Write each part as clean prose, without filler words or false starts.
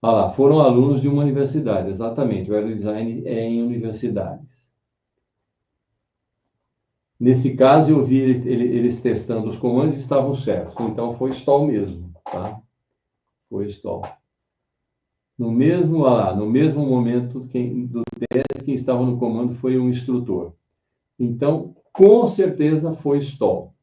Ah lá, foram alunos de uma universidade, exatamente. O aerodesign é em universidades. Nesse caso, eu vi eles testando os comandos e estavam certos. Então, foi stall mesmo, tá? Foi stall. No mesmo, ah lá, no mesmo momento do teste, quem estava no comando foi um instrutor. Então, com certeza foi stall.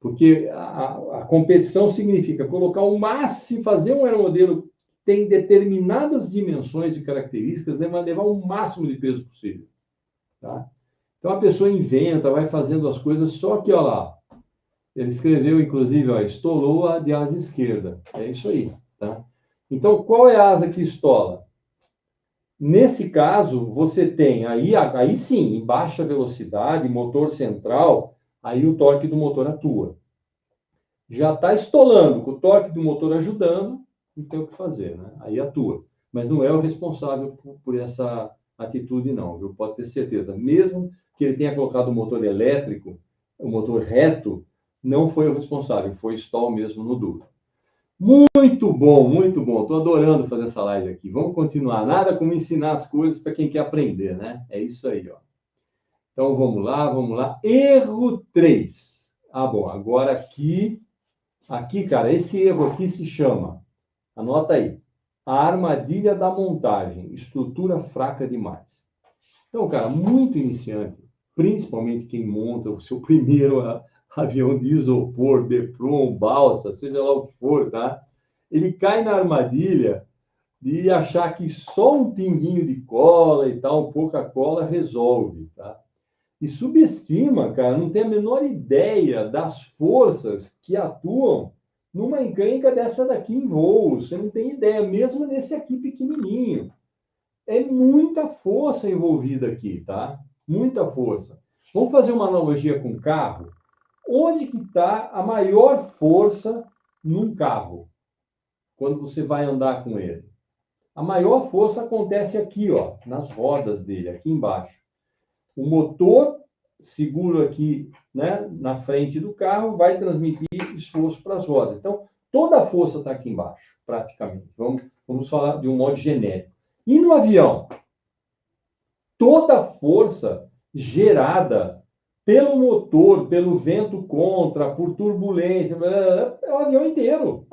Porque a competição significa colocar o máximo, fazer um aeromodelo que tem determinadas dimensões e características, né, mas levar o máximo de peso possível. Tá? Então a pessoa inventa, vai fazendo as coisas, só que, olha lá, ele escreveu, inclusive, ó, estolou a de asa esquerda. É isso aí. Tá? Então, qual é a asa que estola? Nesse caso, você tem aí sim, em baixa velocidade, motor central, aí o torque do motor atua. Já está estolando, com o torque do motor ajudando, não tem o que fazer, né? Aí atua. Mas não é o responsável por essa atitude, não, viu? Pode ter certeza. Mesmo que ele tenha colocado o motor elétrico, o motor reto, não foi o responsável, foi stall mesmo no duro. Muito bom, muito bom. Estou adorando fazer essa live aqui. Vamos continuar. Nada como ensinar as coisas para quem quer aprender, né? É isso aí, ó. Então vamos lá, vamos lá. Erro 3. Ah, bom, agora aqui, cara, esse erro aqui se chama, anota aí, a armadilha da montagem, estrutura fraca demais. Então, cara, muito iniciante, principalmente quem monta o seu primeiro avião de isopor, Bepron, balsa, seja lá o que for, tá? Ele cai na armadilha de achar que só um pinguinho de cola e tal, um pouca cola resolve, tá? E subestima, cara, não tem a menor ideia das forças que atuam numa encrenca dessa daqui em voo. Você não tem ideia, mesmo nesse aqui pequenininho. É muita força envolvida aqui, tá? Muita força. Vamos fazer uma analogia com carro? Onde que está a maior força num carro, quando você vai andar com ele? A maior força acontece aqui, ó, nas rodas dele, aqui embaixo. O motor seguro aqui, né, na frente do carro, vai transmitir esforço para as rodas. Então, toda a força está aqui embaixo, praticamente. Vamos falar de um modo genérico. E no avião? Toda a força gerada pelo motor, pelo vento contra, por turbulência, é o avião inteiro.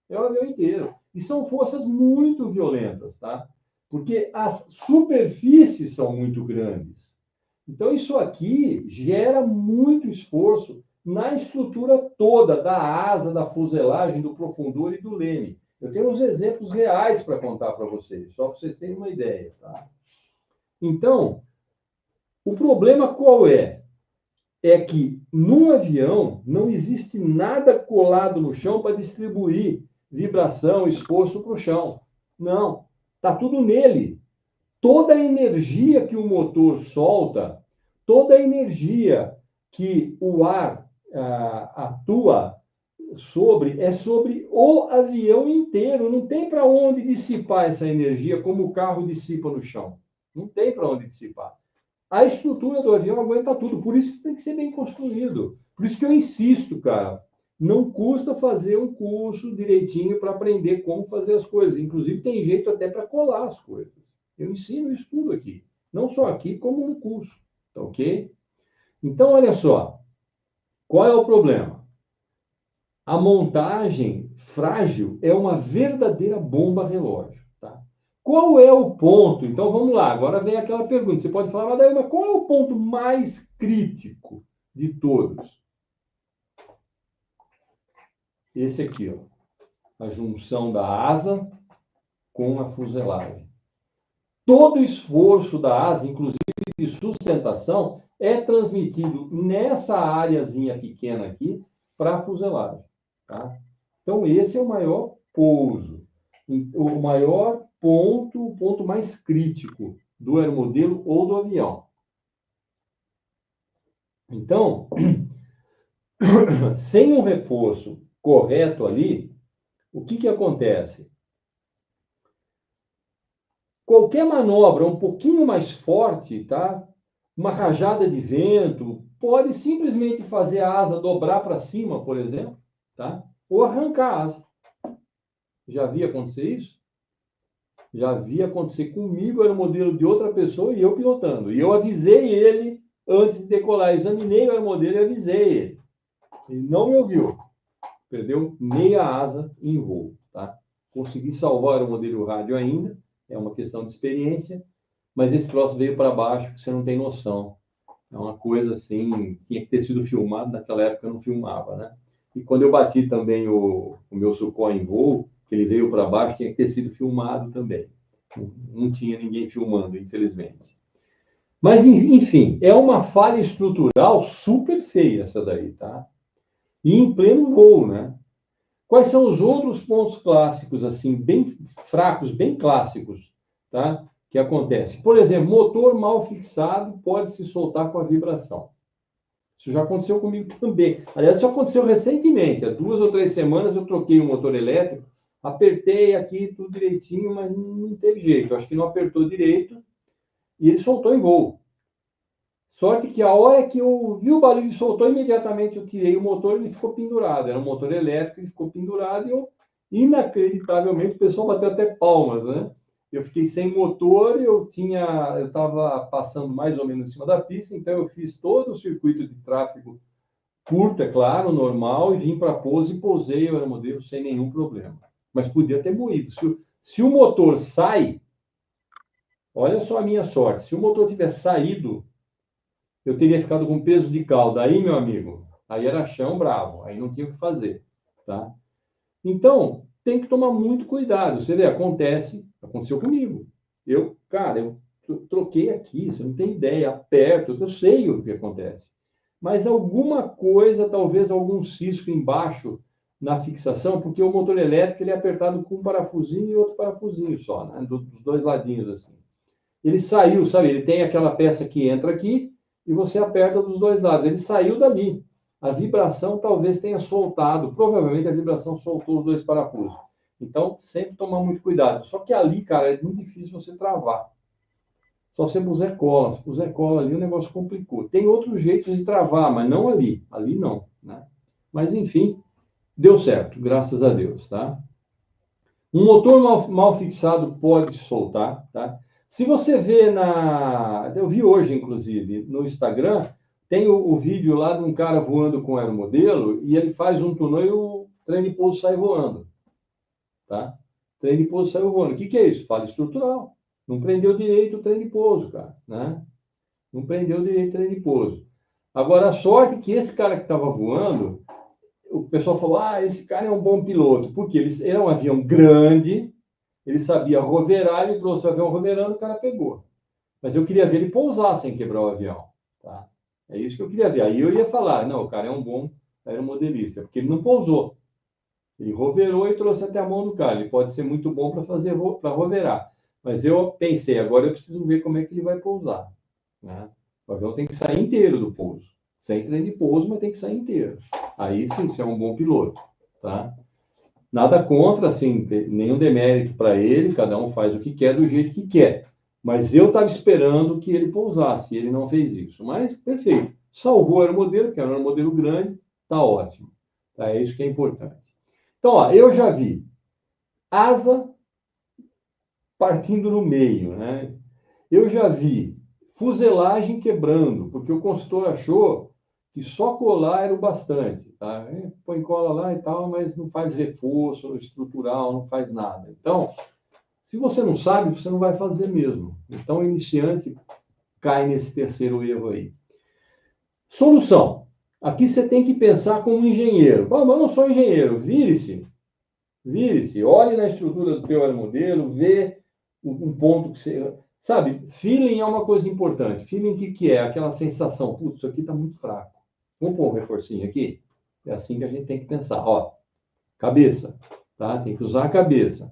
É o avião inteiro. E são forças muito violentas, tá? Porque as superfícies são muito grandes. Então, isso aqui gera muito esforço na estrutura toda da asa, da fuselagem, do profundor e do leme. Eu tenho uns exemplos reais para contar para vocês, só para vocês terem uma ideia. Tá? Então, o problema qual é? É que num avião não existe nada colado no chão para distribuir vibração, esforço para o chão. Não, está tudo nele. Toda a energia que o motor solta, toda a energia que o ar atua é sobre o avião inteiro. Não tem para onde dissipar essa energia como o carro dissipa no chão. Não tem para onde dissipar. A estrutura do avião aguenta tudo, por isso que tem que ser bem construído. Por isso que eu insisto, cara, não custa fazer um curso direitinho para aprender como fazer as coisas. Inclusive, tem jeito até para colar as coisas. Eu ensino isso tudo aqui. Não só aqui, como no curso. Tá ok? Então, olha só. Qual é o problema? A montagem frágil é uma verdadeira bomba relógio. Tá? Qual é o ponto? Então vamos lá, agora vem aquela pergunta. Você pode falar, mas qual é o ponto mais crítico de todos? Esse aqui, ó, a junção da asa com a fuselagem. Todo o esforço da asa, inclusive de sustentação, é transmitido nessa áreazinha pequena aqui para a fuselagem. Tá? Então, esse é o maior pouso, o maior ponto, o ponto mais crítico do aeromodelo ou do avião. Então, sem um reforço correto ali, o que acontece? Qualquer manobra um pouquinho mais forte, tá? Uma rajada de vento, pode simplesmente fazer a asa dobrar para cima, por exemplo, tá? Ou arrancar a asa. Já vi acontecer isso? Já vi acontecer comigo, era o modelo de outra pessoa e eu pilotando. E eu avisei ele antes de decolar. Examinei o aeromodelo e avisei ele. Ele não me ouviu. Perdeu meia asa em voo, tá? Consegui salvar o aeromodelo e o rádio ainda. É uma questão de experiência. Mas esse troço veio para baixo, que você não tem noção. É uma coisa assim, tinha que ter sido filmado, naquela época eu não filmava, né? E quando eu bati também o meu Sukhoi em voo, que ele veio para baixo, tinha que ter sido filmado também. Não tinha ninguém filmando, infelizmente. Mas, enfim, é uma falha estrutural super feia essa daí, tá? E em pleno voo, né? Quais são os outros pontos clássicos, assim, bem fracos, bem clássicos, tá? Que acontece? Por exemplo, motor mal fixado pode se soltar com a vibração. Isso já aconteceu comigo também. Aliás, isso aconteceu recentemente. Há 2 ou 3 semanas eu troquei o motor elétrico, apertei aqui tudo direitinho, mas não teve jeito. Eu acho que não apertou direito e ele soltou em voo. Sorte que a hora que eu vi o barulho e soltou, imediatamente eu tirei o motor e ele ficou pendurado. Era um motor elétrico, ele ficou pendurado e eu, inacreditavelmente, o pessoal bateu até palmas, né? Eu fiquei sem motor, eu estava passando mais ou menos em cima da pista, então eu fiz todo o circuito de tráfego curto, é claro, normal, e vim para a pouso e pousei o aeromodelo sem nenhum problema. Mas podia ter moído. Se o motor sai, olha só a minha sorte, se o motor tivesse saído, eu teria ficado com peso de cauda. Aí, meu amigo, aí era chão bravo, aí não tinha o que fazer, tá? Então, tem que tomar muito cuidado. Você vê, aconteceu comigo. Cara, eu troquei aqui, você não tem ideia, aperto, eu sei o que acontece. Mas alguma coisa, talvez algum cisco embaixo na fixação, porque o motor elétrico ele é apertado com um parafusinho e outro parafusinho só, né? Dos dois ladinhos assim. Ele saiu, sabe? Ele tem aquela peça que entra aqui e você aperta dos dois lados. Ele saiu dali. A vibração talvez tenha soltado, provavelmente a vibração soltou os dois parafusos. Então, sempre tomar muito cuidado. Só que ali, cara, é muito difícil você travar. Só você puser cola. Se puser cola ali, o negócio complicou. Tem outros jeitos de travar, mas não ali. Ali não, né? Mas, enfim, deu certo, graças a Deus, tá? Um motor mal fixado pode soltar, tá? Se você vê eu vi hoje, inclusive, no Instagram, tem o vídeo lá de um cara voando com aeromodelo e ele faz um túnel e o trem de pouso sai voando, tá? O trem de pouso saiu voando. O que é isso? Falha estrutural. Não prendeu direito o trem de pouso, cara, né? Não prendeu direito o trem de pouso. Agora, a sorte é que esse cara que estava voando, o pessoal falou, esse cara é um bom piloto, porque ele é um avião grande, ele sabia roverar, ele trouxe o avião roverando, o cara pegou. Mas eu queria ver ele pousar sem quebrar o avião, tá? É isso que eu queria ver. Aí eu ia falar, não, o cara é um bom aeromodelista, porque ele não pousou. Ele roverou e trouxe até a mão do cara. Ele pode ser muito bom para roverar. Mas eu pensei, agora eu preciso ver como é que ele vai pousar, né? O avião tem que sair inteiro do pouso. Sem trem de pouso, mas tem que sair inteiro. Aí sim, você é um bom piloto, tá? Nada contra, assim, nenhum demérito para ele, cada um faz o que quer do jeito que quer. Mas eu estava esperando que ele pousasse, e ele não fez isso. Mas, perfeito. Salvou o aeromodelo, que era um aeromodelo grande, tá ótimo. Tá, é isso que é importante. Então, ó, eu já vi asa partindo no meio, né? Eu já vi fuselagem quebrando, porque o consultor achou que só colar era o bastante, tá? Põe cola lá e tal, mas não faz reforço estrutural, não faz nada. Então, se você não sabe, você não vai fazer mesmo. Então, o iniciante cai nesse terceiro erro aí. Solução. Aqui você tem que pensar como engenheiro. Bom, mas eu não sou engenheiro. Vire-se, olhe na estrutura do teu aeromodelo, vê um ponto que você... Sabe, feeling é uma coisa importante. Feeling, o que é? Aquela sensação, putz, isso aqui está muito fraco. Vamos pôr um reforcinho aqui? É assim que a gente tem que pensar. Ó, cabeça, tá? Tem que usar a cabeça.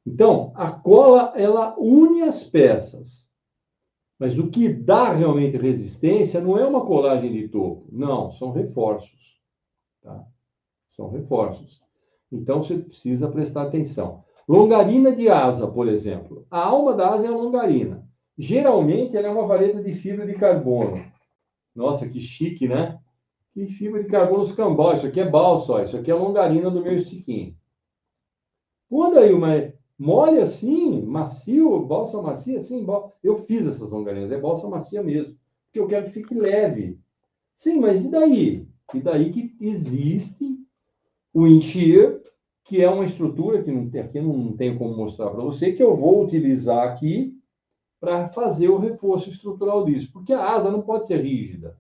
Então, a cola, ela une as peças. Mas o que dá realmente resistência não é uma colagem de topo. Não, são reforços, tá? São reforços. Então, você precisa prestar atenção. Longarina de asa, por exemplo. A alma da asa é a longarina. Geralmente, ela é uma vareta de fibra de carbono. Nossa, que chique, né? Que fibra de carbono escambau. Isso aqui é balsa, ó. Isso aqui é a longarina do meu estiquinho. Quando aí Mole assim, macio, balsa macia, assim, eu fiz essas longarinas, é balsa macia mesmo, porque eu quero que fique leve. Sim, mas e daí? E daí que existe o encher, que é uma estrutura que não tem, aqui não tenho como mostrar para você, que eu vou utilizar aqui para fazer o reforço estrutural disso. Porque a asa não pode ser rígida.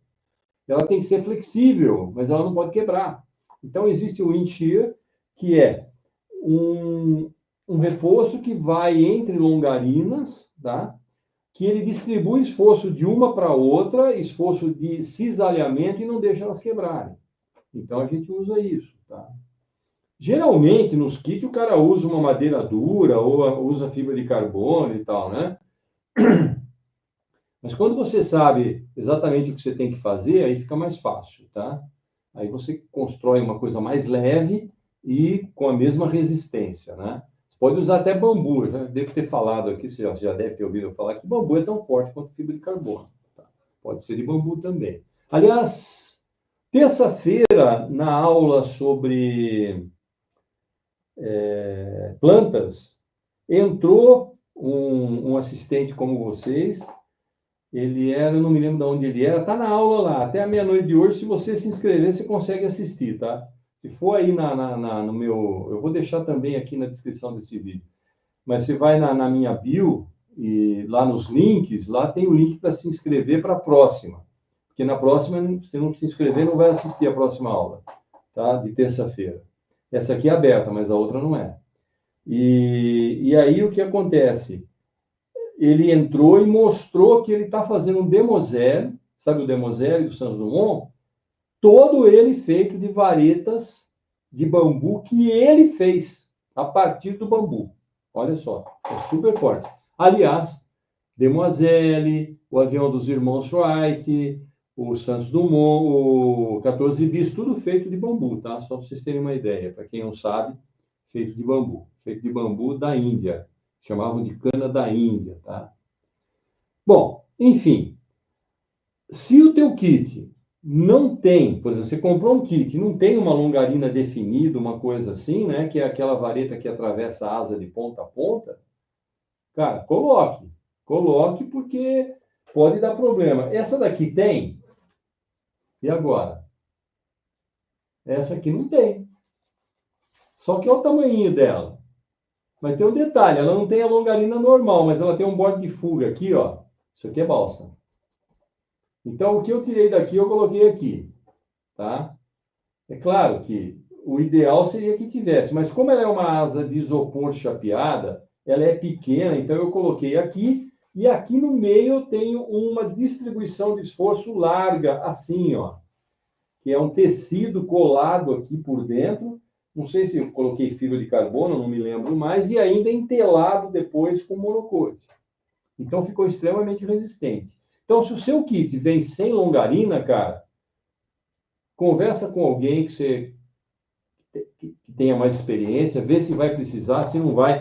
Ela tem que ser flexível, mas ela não pode quebrar. Então, existe o encher, que é um reforço que vai entre longarinas, tá? Que ele distribui esforço de uma para outra, esforço de cisalhamento e não deixa elas quebrarem. Então, a gente usa isso, tá? Geralmente, nos kits, o cara usa uma madeira dura ou usa fibra de carbono e tal, né? Mas quando você sabe exatamente o que você tem que fazer, aí fica mais fácil, tá? Aí você constrói uma coisa mais leve e com a mesma resistência, né? Você pode usar até bambu. Eu já devo ter falado aqui, você já deve ter ouvido eu falar que bambu é tão forte quanto fibra de carbono. Tá? Pode ser de bambu também. Aliás, terça-feira, na aula sobre plantas, entrou um assistente como vocês. Ele era, não me lembro de onde ele era, tá na aula lá, até a meia-noite de hoje. Se você se inscrever, você consegue assistir, tá? Se for aí no meu. Eu vou deixar também aqui na descrição desse vídeo. Mas você vai na minha bio e lá nos links, lá tem o link para se inscrever para a próxima. Porque na próxima, se não se inscrever, não vai assistir a próxima aula, tá? De terça-feira. Essa aqui é aberta, mas a outra não é. E aí o que acontece? Ele entrou e mostrou que ele está fazendo um Demoselle, sabe o Demoselle do Santos Dumont? Todo ele feito de varetas de bambu que ele fez a partir do bambu. Olha só, é super forte. Aliás, Demoiselle, o avião dos irmãos Wright, o Santos Dumont, o 14 bis, tudo feito de bambu, tá? Só para vocês terem uma ideia. Para quem não sabe, feito de bambu. Feito de bambu da Índia. Chamavam de cana da Índia, tá? Bom, enfim, se o teu kit não tem, por exemplo, você comprou um kit, não tem uma longarina definida, uma coisa assim, né, que é aquela vareta que atravessa a asa de ponta a ponta, cara, coloque porque pode dar problema. Essa daqui tem? E agora? Essa aqui não tem. Só que olha o tamanhinho dela. Mas tem um detalhe, ela não tem a longarina normal, mas ela tem um borde de fuga aqui, ó. Isso aqui é balsa. Então, o que eu tirei daqui, eu coloquei aqui, tá? É claro que o ideal seria que tivesse, mas como ela é uma asa de isopor chapeada, ela é pequena, então eu coloquei aqui, e aqui no meio eu tenho uma distribuição de esforço larga, assim, ó, que é um tecido colado aqui por dentro, não sei se eu coloquei fibra de carbono, não me lembro mais, e ainda entelado depois com monocote. Então ficou extremamente resistente. Então, se o seu kit vem sem longarina, cara, conversa com alguém que tenha mais experiência, vê se vai precisar, se não vai.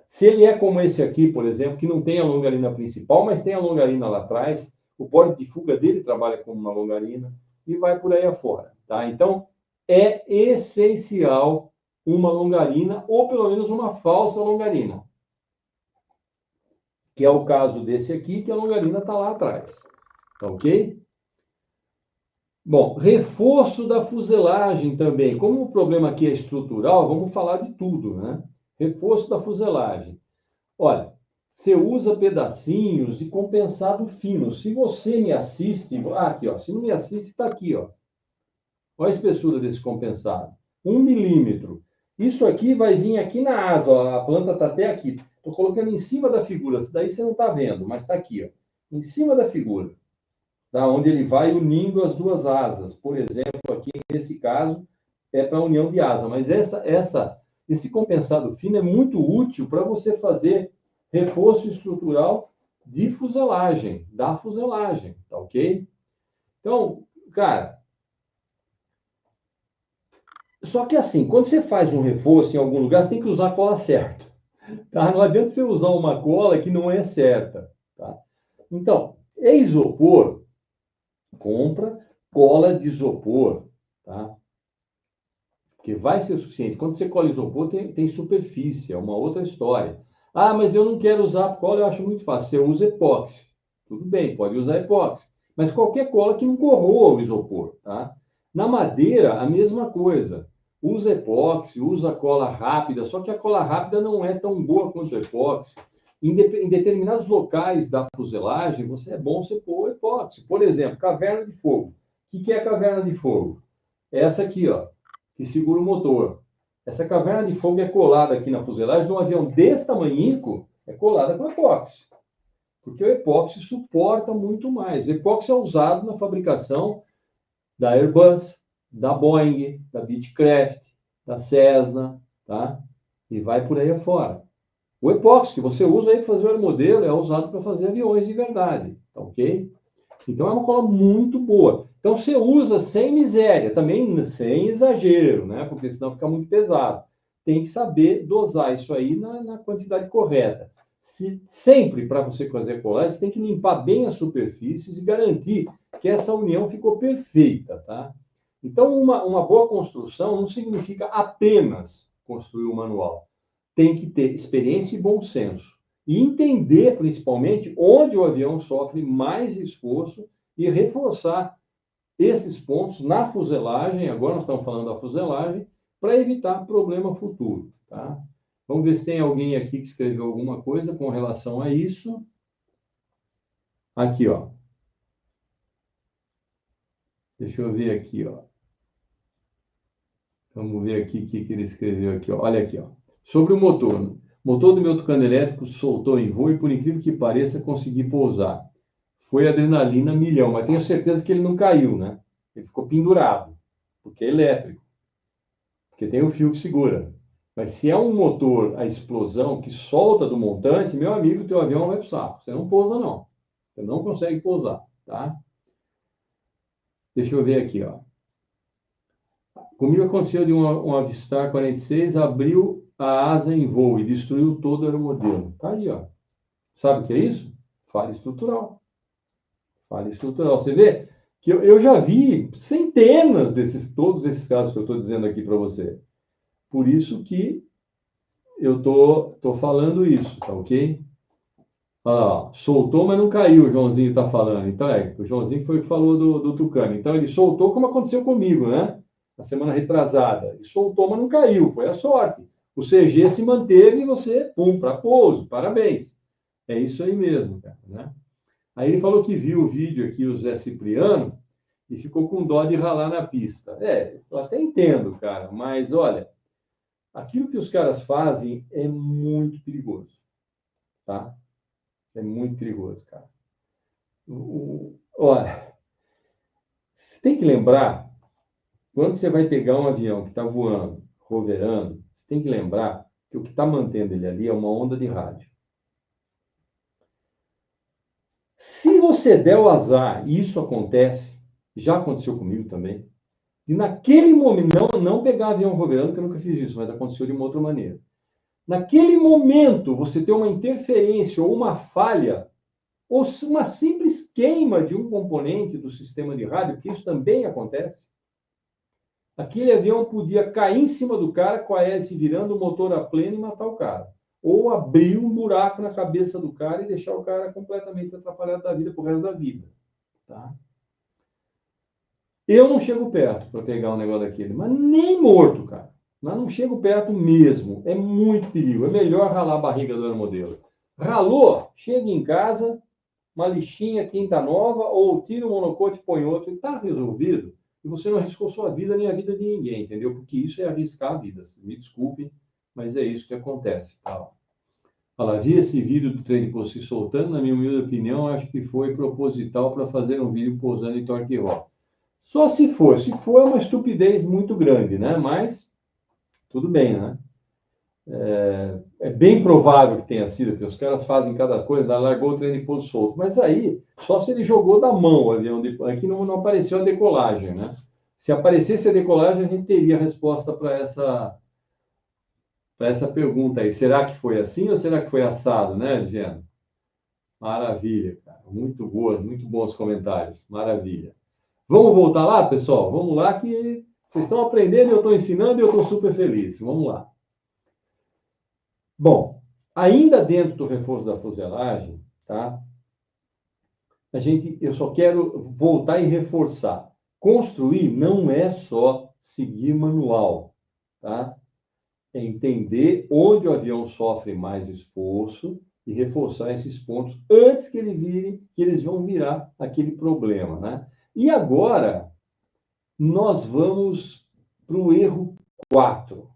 Se ele é como esse aqui, por exemplo, que não tem a longarina principal, mas tem a longarina lá atrás, o porte de fuga dele trabalha como uma longarina e vai por aí afora, tá? Então, é essencial uma longarina ou pelo menos uma falsa longarina, que é o caso desse aqui, que a longarina está lá atrás, tá ok? Bom, reforço da fuselagem também. Como o problema aqui é estrutural, vamos falar de tudo, né? Reforço da fuselagem. Olha, você usa pedacinhos de compensado fino. Se você me assiste, aqui, ó. Se não me assiste, está aqui, ó. Olha a espessura desse compensado. 1 milímetro. Isso aqui vai vir aqui na asa, ó. A planta está até aqui. Estou colocando em cima da figura. Daí você não está vendo, mas está aqui, ó. Em cima da figura. Tá? Onde ele vai unindo as duas asas. Por exemplo, aqui nesse caso, é para a união de asa. Mas esse compensado fino é muito útil para você fazer reforço estrutural de fuselagem, da fuselagem, tá ok? Então, cara, só que assim, quando você faz um reforço em algum lugar, você tem que usar a cola certa, tá? Não adianta você usar uma cola que não é certa, tá? Então, é isopor, compra cola de isopor, tá? Porque vai ser suficiente. Quando você cola isopor, tem superfície, é uma outra história. Ah, mas eu não quero usar cola, eu acho muito fácil. Você usa epóxi. Tudo bem, pode usar epóxi. Mas qualquer cola que não corroa o isopor, tá? Na madeira, a mesma coisa. Usa epóxi, usa cola rápida, só que a cola rápida não é tão boa quanto o epóxi. Em determinados locais da fuselagem, é bom você pôr epóxi. Por exemplo, caverna de fogo. O que é a caverna de fogo? É essa aqui, ó, que segura o motor. Essa caverna de fogo é colada aqui na fuselagem de um avião desse tamanhico, é colada com epóxi. Porque o epóxi suporta muito mais. O epóxi é usado na fabricação da Airbus, da Boeing, da Beechcraft, da Cessna, tá? E vai por aí afora. O epóxi que você usa aí para fazer o aeromodelo é usado para fazer aviões de verdade, tá ok? Então é uma cola muito boa. Então você usa sem miséria, também sem exagero, né? Porque senão fica muito pesado. Tem que saber dosar isso aí na quantidade correta. Sempre para você fazer colagem, você tem que limpar bem as superfícies e garantir que essa união ficou perfeita, tá? Então, uma boa construção não significa apenas construir o manual. Tem que ter experiência e bom senso. E entender, principalmente, onde o avião sofre mais esforço e reforçar esses pontos na fuselagem, agora nós estamos falando da fuselagem, para evitar problema futuro, tá? Vamos ver se tem alguém aqui que escreveu alguma coisa com relação a isso. Aqui, ó. Deixa eu ver aqui, ó. Vamos ver aqui o que ele escreveu aqui, ó. Olha aqui, ó. Sobre o motor. O motor do meu tucano elétrico soltou em voo e, por incrível que pareça, consegui pousar. Foi adrenalina milhão, mas tenho certeza que ele não caiu, né? Ele ficou pendurado, porque é elétrico, porque tem o fio que segura. Mas se é um motor a explosão que solta do montante, meu amigo, teu avião vai pro saco. Você não pousa, não. Você não consegue pousar, tá? Deixa eu ver aqui, ó. Comigo aconteceu de um Avistar 46, abriu a asa em voo e destruiu todo o aeromodelo. Tá aí, ó. Sabe o que é isso? Falha estrutural. Falha estrutural. Você vê que eu já vi centenas todos esses casos que eu estou dizendo aqui para você. Por isso que eu tô falando isso, tá ok? Ah, soltou, mas não caiu, o Joãozinho está falando. Então, o Joãozinho foi o que falou do Tucano. Então, ele soltou como aconteceu comigo, né? Na semana retrasada. Ele soltou, mas não caiu, foi a sorte. O CG se manteve e você, pum, para pouso. Parabéns. É isso aí mesmo, cara, né? Aí ele falou que viu o vídeo aqui, o Zé Cipriano, e ficou com dó de ralar na pista. Eu até entendo, cara, mas olha, aquilo que os caras fazem é muito perigoso, tá? É muito perigoso, cara. Olha, você tem que lembrar, quando você vai pegar um avião que está voando, hoverando, você tem que lembrar que o que está mantendo ele ali é uma onda de rádio. Se você der o azar, e isso acontece, já aconteceu comigo também, e naquele momento, não pegar avião hoverando, que eu nunca fiz isso, mas aconteceu de uma outra maneira. Naquele momento, você tem uma interferência ou uma falha, ou uma simples queima de um componente do sistema de rádio, que isso também acontece. Aquele avião podia cair em cima do cara com a hélice virando o motor a pleno e matar o cara. Ou abrir um buraco na cabeça do cara e deixar o cara completamente atrapalhado da vida pro resto da vida. Tá? Eu não chego perto para pegar um negócio daquele, mas nem morto, cara. Mas não chego perto mesmo. É muito perigo. É melhor ralar a barriga do aeromodelo. Ralou, chega em casa, uma lixinha quinta nova, ou tira o monocote e põe outro, e está resolvido. E você não arriscou sua vida nem a vida de ninguém, entendeu? Porque isso é arriscar a vida. Me desculpem, mas é isso que acontece. Tá? Olha lá, vi esse vídeo do trem de se soltando, na minha humilde opinião, acho que foi proposital para fazer um vídeo pousando em torque roll. Só se for. Se for, é uma estupidez muito grande, né? Mas tudo bem, né? É bem provável que tenha sido, porque os caras fazem cada coisa, largou o trem de pouso solto. Mas aí, só se ele jogou da mão o avião. Aqui não apareceu a decolagem, né? Se aparecesse a decolagem, a gente teria a resposta para essa pergunta aí. Será que foi assim ou será que foi assado, né, Gena? Maravilha, cara. Muito bons comentários. Maravilha. Vamos voltar lá, pessoal? Vamos lá que vocês estão aprendendo, eu estou ensinando e eu estou super feliz. Vamos lá. Bom, Ainda dentro do reforço da fuselagem, tá? Eu só quero voltar e reforçar. Construir não é só seguir manual, tá? É entender onde o avião sofre mais esforço e reforçar esses pontos antes que que eles vão virar aquele problema, né? E agora nós vamos para o erro 4.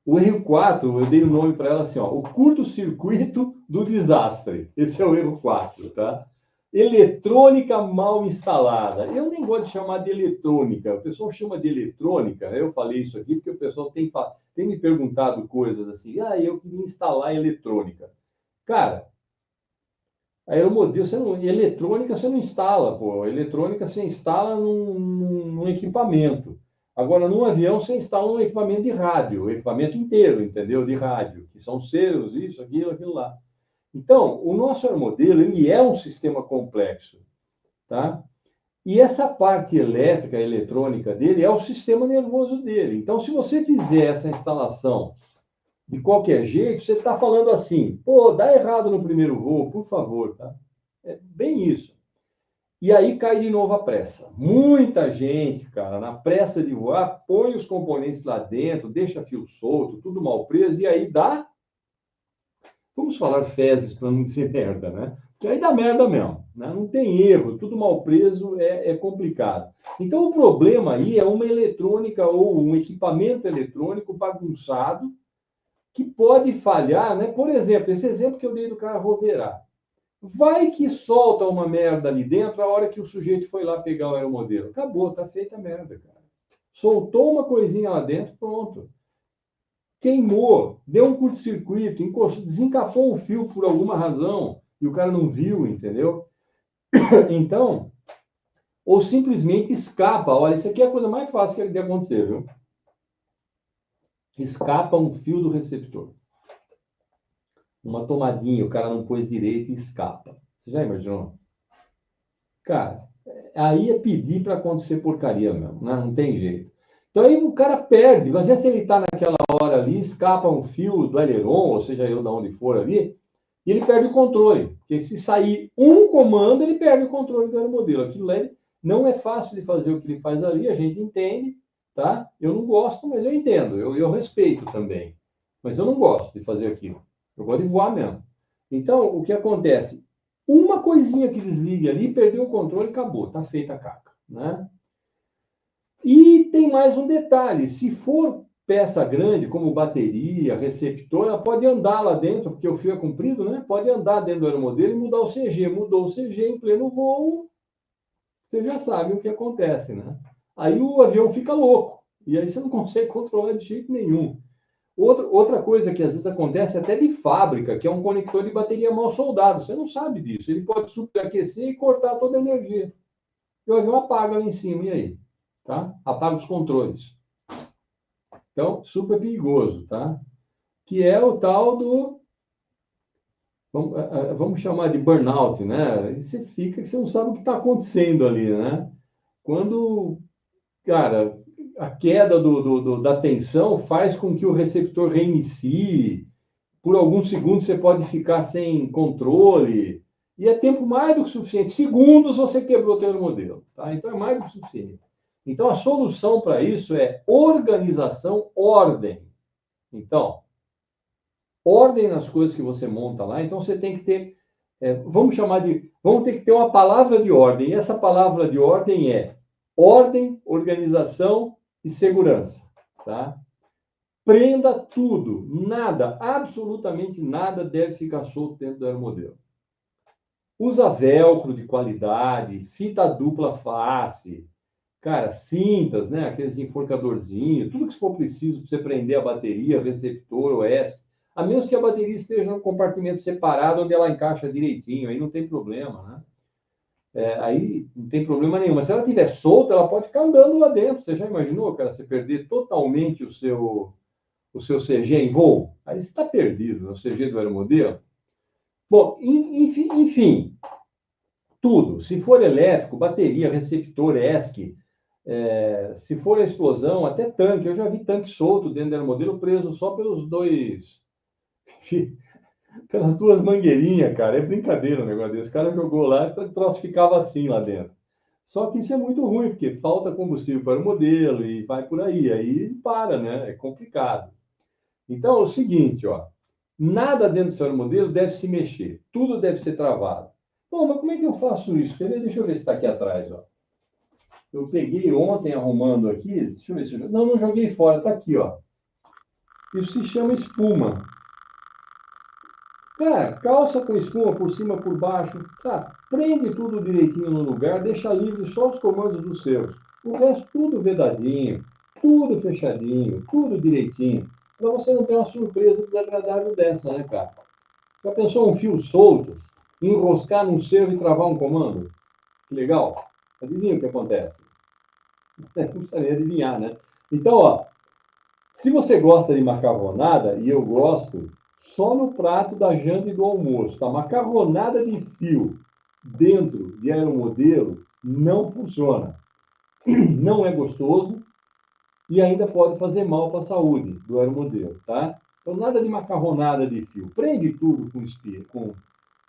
O erro 4, eu dei o nome para ela assim, ó, o curto-circuito do desastre. Esse é o erro 4, tá? Eletrônica mal instalada. Eu nem gosto de chamar de eletrônica. O pessoal chama de eletrônica. Eu falei isso aqui porque o pessoal tem me perguntado coisas assim. Ah, eu queria instalar eletrônica. Cara, a aeromodelo, eletrônica você não instala, pô. Eletrônica você instala num equipamento. Agora, num avião, você instala um equipamento de rádio, o equipamento inteiro, entendeu? De rádio, que são seus, isso, aquilo lá. Então, o nosso aeromodelo, ele é um sistema complexo, tá? E essa parte elétrica, eletrônica dele, é o sistema nervoso dele. Então, se você fizer essa instalação de qualquer jeito, você está falando assim, pô, dá errado no primeiro voo, por favor, tá? É bem isso. E aí cai de novo a pressa. Muita gente, cara, na pressa de voar, põe os componentes lá dentro, deixa fio solto, tudo mal preso, e aí dá, vamos falar fezes para não dizer merda, né? Que aí dá merda mesmo, né? Não tem erro, tudo mal preso é complicado. Então o problema aí é uma eletrônica ou um equipamento eletrônico bagunçado que pode falhar, né? Por exemplo, esse exemplo que eu dei do carro Roverá. Vai que solta uma merda ali dentro a hora que o sujeito foi lá pegar o aeromodelo. Acabou, tá feita a merda, cara. Soltou uma coisinha lá dentro, pronto. Queimou, deu um curto-circuito, desencapou o fio por alguma razão e o cara não viu, entendeu? Então, ou simplesmente escapa. Olha, isso aqui é a coisa mais fácil que pode acontecer, viu? Escapa um fio do receptor. Uma tomadinha, o cara não pôs direito e escapa. Você já imaginou? Cara, aí é pedir para acontecer porcaria mesmo, né? Não tem jeito. Então aí o cara perde, mas se ele está naquela hora ali, escapa um fio do aileron, ou seja, eu de onde for ali, e ele perde o controle. Porque se sair um comando, ele perde o controle do aeromodelo. Aquilo lá não é fácil de fazer o que ele faz ali, a gente entende, tá? Eu não gosto, mas eu entendo, eu respeito também. Mas eu não gosto de fazer aquilo. Eu gosto de voar mesmo. Então, o que acontece? Uma coisinha que desligue ali, perdeu o controle, acabou, tá feita a caca, né? E tem mais um detalhe, se for peça grande, como bateria, receptor, ela pode andar lá dentro, porque o fio é comprido, né? Pode andar dentro do aeromodelo e mudar o CG. Mudou o CG em pleno voo, você já sabe o que acontece, né? Aí o avião fica louco, e aí você não consegue controlar de jeito nenhum. Outra coisa que às vezes acontece até de fábrica, que é um conector de bateria mal soldado. Você não sabe disso. Ele pode superaquecer e cortar toda a energia. E o avião apaga lá em cima, e aí? Tá? Apaga os controles. Então, super perigoso, tá? Que é o tal do... Vamos chamar de burnout, né? E você fica que você não sabe o que está acontecendo ali, né? Quando, cara, a queda da tensão faz com que o receptor reinicie, por alguns segundos você pode ficar sem controle, e é tempo mais do que suficiente. Segundos você quebrou o teu modelo, tá? Então é mais do que suficiente. Então a solução para isso é organização, ordem. Então, ordem nas coisas que você monta lá. Então você tem que ter, vamos ter que ter uma palavra de ordem. E essa palavra de ordem é ordem, organização e segurança, tá? Prenda tudo, nada, absolutamente nada deve ficar solto dentro do aeromodelo. Usa velcro de qualidade, fita dupla face, cara, cintas, né? Aqueles enforcadorzinhos, tudo que for preciso para você prender a bateria, receptor, OS. A menos que a bateria esteja num compartimento separado, onde ela encaixa direitinho, aí não tem problema, né? Aí não tem problema nenhum. Mas se ela estiver solta, ela pode ficar andando lá dentro. Você já imaginou, cara, você perder totalmente o seu CG em voo? Aí você está perdido, o CG do aeromodelo. Bom, enfim, tudo. Se for elétrico, bateria, receptor, ESC, se for a explosão, até tanque. Eu já vi tanque solto dentro do aeromodelo preso só pelos dois Aquelas duas mangueirinhas, cara, é brincadeira o negócio desse. O cara jogou lá e o troço ficava assim lá dentro. Só que isso é muito ruim, porque falta combustível para o modelo e vai por aí. Aí para, né? É complicado. Então, é o seguinte, ó. Nada dentro do seu modelo deve se mexer. Tudo deve ser travado. Bom, mas como é que eu faço isso? Quer ver? Deixa eu ver se está aqui atrás, ó. Eu peguei ontem arrumando aqui. Deixa eu ver se eu... Não, não joguei fora. Está aqui, ó. Isso se chama espuma. Cara, calça com espuma por cima, por baixo, tá? Prende tudo direitinho no lugar, deixa livre só os comandos dos seus. O resto tudo vedadinho, tudo fechadinho, tudo direitinho. Para você não ter uma surpresa desagradável dessa, né, cara? Já pensou um fio solto, enroscar num seu e travar um comando? Que legal. Adivinha o que acontece? Não precisa nem adivinhar, né? Então, ó, se você gosta de macarronada, e eu gosto, só no prato da janta e do almoço, tá? Macarronada de fio dentro de aeromodelo não funciona. Não é gostoso e ainda pode fazer mal para a saúde do aeromodelo, tá? Então, nada de macarronada de fio. Prende tudo com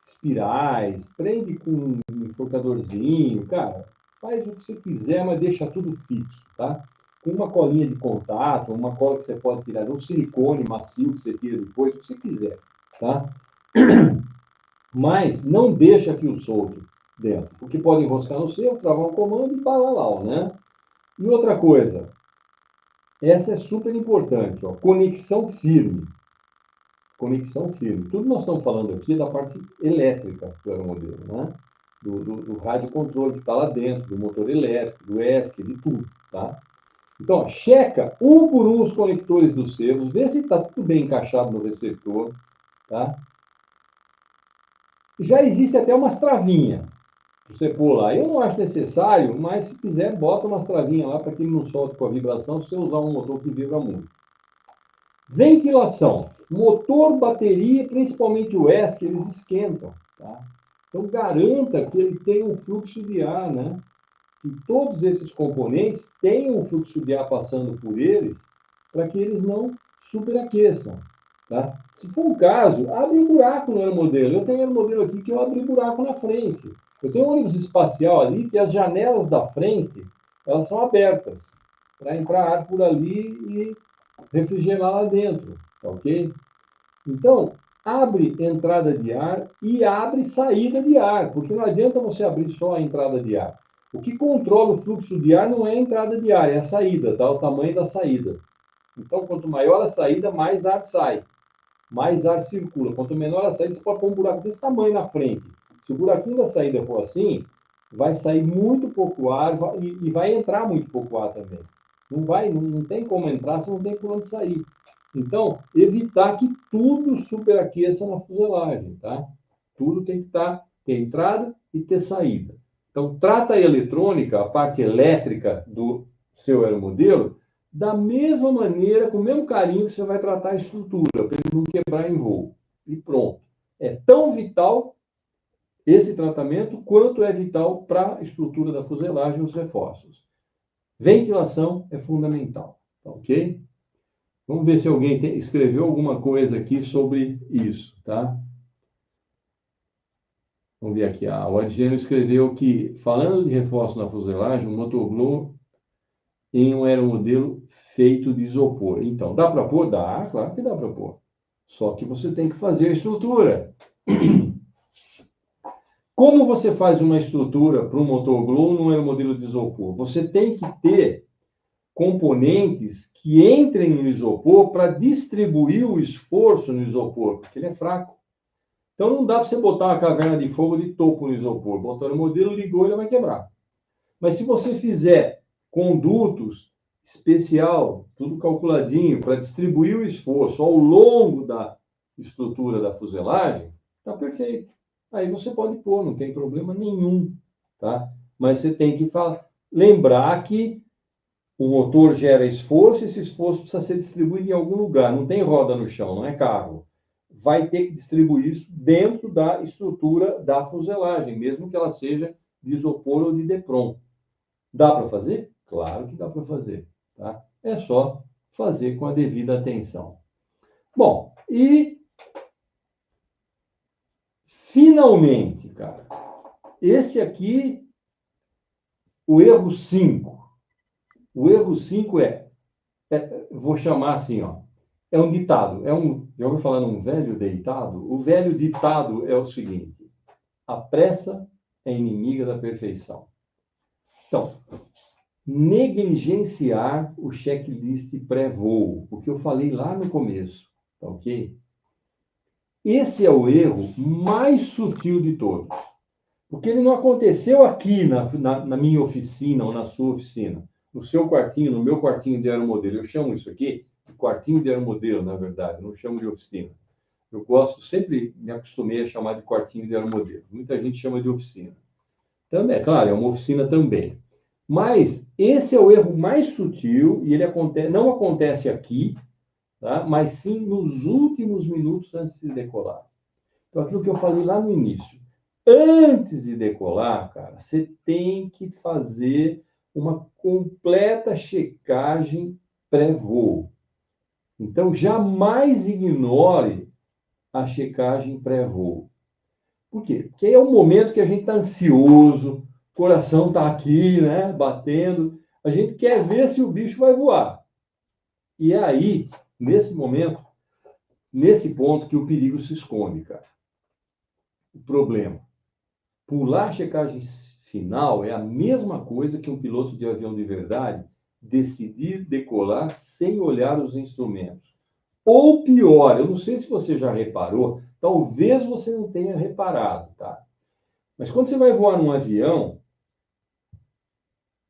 espirais, prende com um enforcadorzinho, cara. Faz o que você quiser, mas deixa tudo fixo, tá? Com uma colinha de contato, uma cola que você pode tirar, um silicone macio que você tira depois, o que você quiser, tá? Mas não deixa fio solto dentro, porque pode enroscar no seu, travar um comando e balalau, né? E outra coisa, essa é super importante, ó, conexão firme. Conexão firme. Tudo nós estamos falando aqui é da parte elétrica do aeromodelo, né? Do rádio controle que está lá dentro, do motor elétrico, do ESC, de tudo, tá? Então, ó, checa um por um os conectores dos servos, vê se está tudo bem encaixado no receptor, tá? Já existe até umas travinhas para você pôr lá. Eu não acho necessário, mas se quiser, bota umas travinhas lá para que ele não solte com a vibração se você usar um motor que vibra muito. Ventilação. Motor, bateria, principalmente o ESC, eles esquentam. Tá? Então, garanta que ele tenha um fluxo de ar, né? Que todos esses componentes tenham um fluxo de ar passando por eles para que eles não superaqueçam. Tá? Se for o caso, abre um buraco no aeromodelo. Eu tenho um aeromodelo aqui que eu abri buraco na frente. Eu tenho um ônibus espacial ali que as janelas da frente elas são abertas para entrar ar por ali e refrigerar lá dentro, tá ok? Então, abre entrada de ar e abre saída de ar, porque não adianta você abrir só a entrada de ar. O que controla o fluxo de ar não é a entrada de ar, é a saída, tá? O tamanho da saída. Então, quanto maior a saída, mais ar sai, mais ar circula. Quanto menor a saída, você pode pôr um buraco desse tamanho na frente. Se o buraquinho da saída for assim, vai sair muito pouco ar e vai entrar muito pouco ar também. Não tem como entrar, você não tem por onde sair. Então, evitar que tudo superaqueça na fuselagem, tá? Tudo tem que ter entrada e ter saída. Então, trata a eletrônica, a parte elétrica do seu aeromodelo, da mesma maneira, com o mesmo carinho que você vai tratar a estrutura, para ele não quebrar em voo. E pronto. É tão vital esse tratamento quanto é vital para a estrutura da fuselagem e os reforços. Ventilação é fundamental, tá ok? Vamos ver se alguém escreveu alguma coisa aqui sobre isso, tá? Vamos ver aqui. O Adriano escreveu que, falando de reforço na fuselagem, o motoglô em um aeromodelo feito de isopor. Então, dá para pôr? Dá, claro que dá para pôr. Só que você tem que fazer a estrutura. Como você faz uma estrutura para um motoglô num aeromodelo de isopor? Você tem que ter componentes que entrem no isopor para distribuir o esforço no isopor, porque ele é fraco. Então não dá para você botar uma caverna de fogo de topo no isopor. Botou no modelo, ligou, ele vai quebrar. Mas se você fizer condutos especial, tudo calculadinho, para distribuir o esforço ao longo da estrutura da fuselagem, está perfeito. Aí você pode pôr, não tem problema nenhum, tá? Mas você tem que lembrar que o motor gera esforço, e esse esforço precisa ser distribuído em algum lugar. Não tem roda no chão, não é carro. Vai ter que distribuir isso dentro da estrutura da fuselagem, mesmo que ela seja de isopor ou de Depron. Dá para fazer? Claro que dá para fazer. Tá? É só fazer com a devida atenção. Bom, e Finalmente, cara, esse aqui, o erro 5. O erro 5 vou chamar assim, ó, é um ditado, já ouviu falar num velho deitado? O velho ditado é o seguinte: a pressa é inimiga da perfeição. Então, negligenciar o checklist pré-voo, o que eu falei lá no começo, tá ok? Esse é o erro mais sutil de todos, porque ele não aconteceu aqui na minha oficina ou na sua oficina, no seu quartinho, no meu quartinho de aeromodelo. Eu chamo isso aqui de quartinho de aeromodelo, na verdade, não chamo de oficina. Eu gosto, sempre me acostumei a chamar de quartinho de aeromodelo. Muita gente chama de oficina. Também, claro, é uma oficina também. Mas esse é o erro mais sutil e ele não acontece aqui, tá? Mas sim nos últimos minutos antes de decolar. Então, aquilo que eu falei lá no início. Antes de decolar, cara, você tem que fazer uma completa checagem pré-voo. Então, jamais ignore a checagem pré-voo. Por quê? Porque é o momento que a gente está ansioso, o coração está aqui, né, batendo. A gente quer ver se o bicho vai voar. E é aí, nesse momento, nesse ponto que o perigo se esconde, cara. O problema. Pular a checagem final é a mesma coisa que um piloto de avião de verdade decidir decolar sem olhar os instrumentos. Ou pior, eu não sei se você já reparou, talvez você não tenha reparado, tá? Mas quando você vai voar num avião,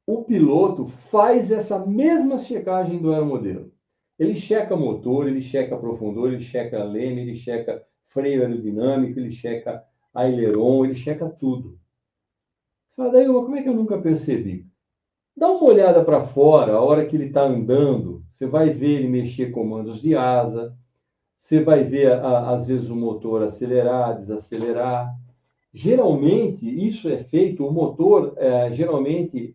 o piloto faz essa mesma checagem do aeromodelo. Ele checa motor, ele checa profundor, ele checa leme, ele checa freio aerodinâmico, ele checa aileron, ele checa tudo. Fala, daí, como é que eu nunca percebi? Dá uma olhada para fora, a hora que ele está andando, você vai ver ele mexer comandos de asa, você vai ver, às vezes, o motor acelerar, desacelerar. Geralmente, isso é feito, o motor, geralmente,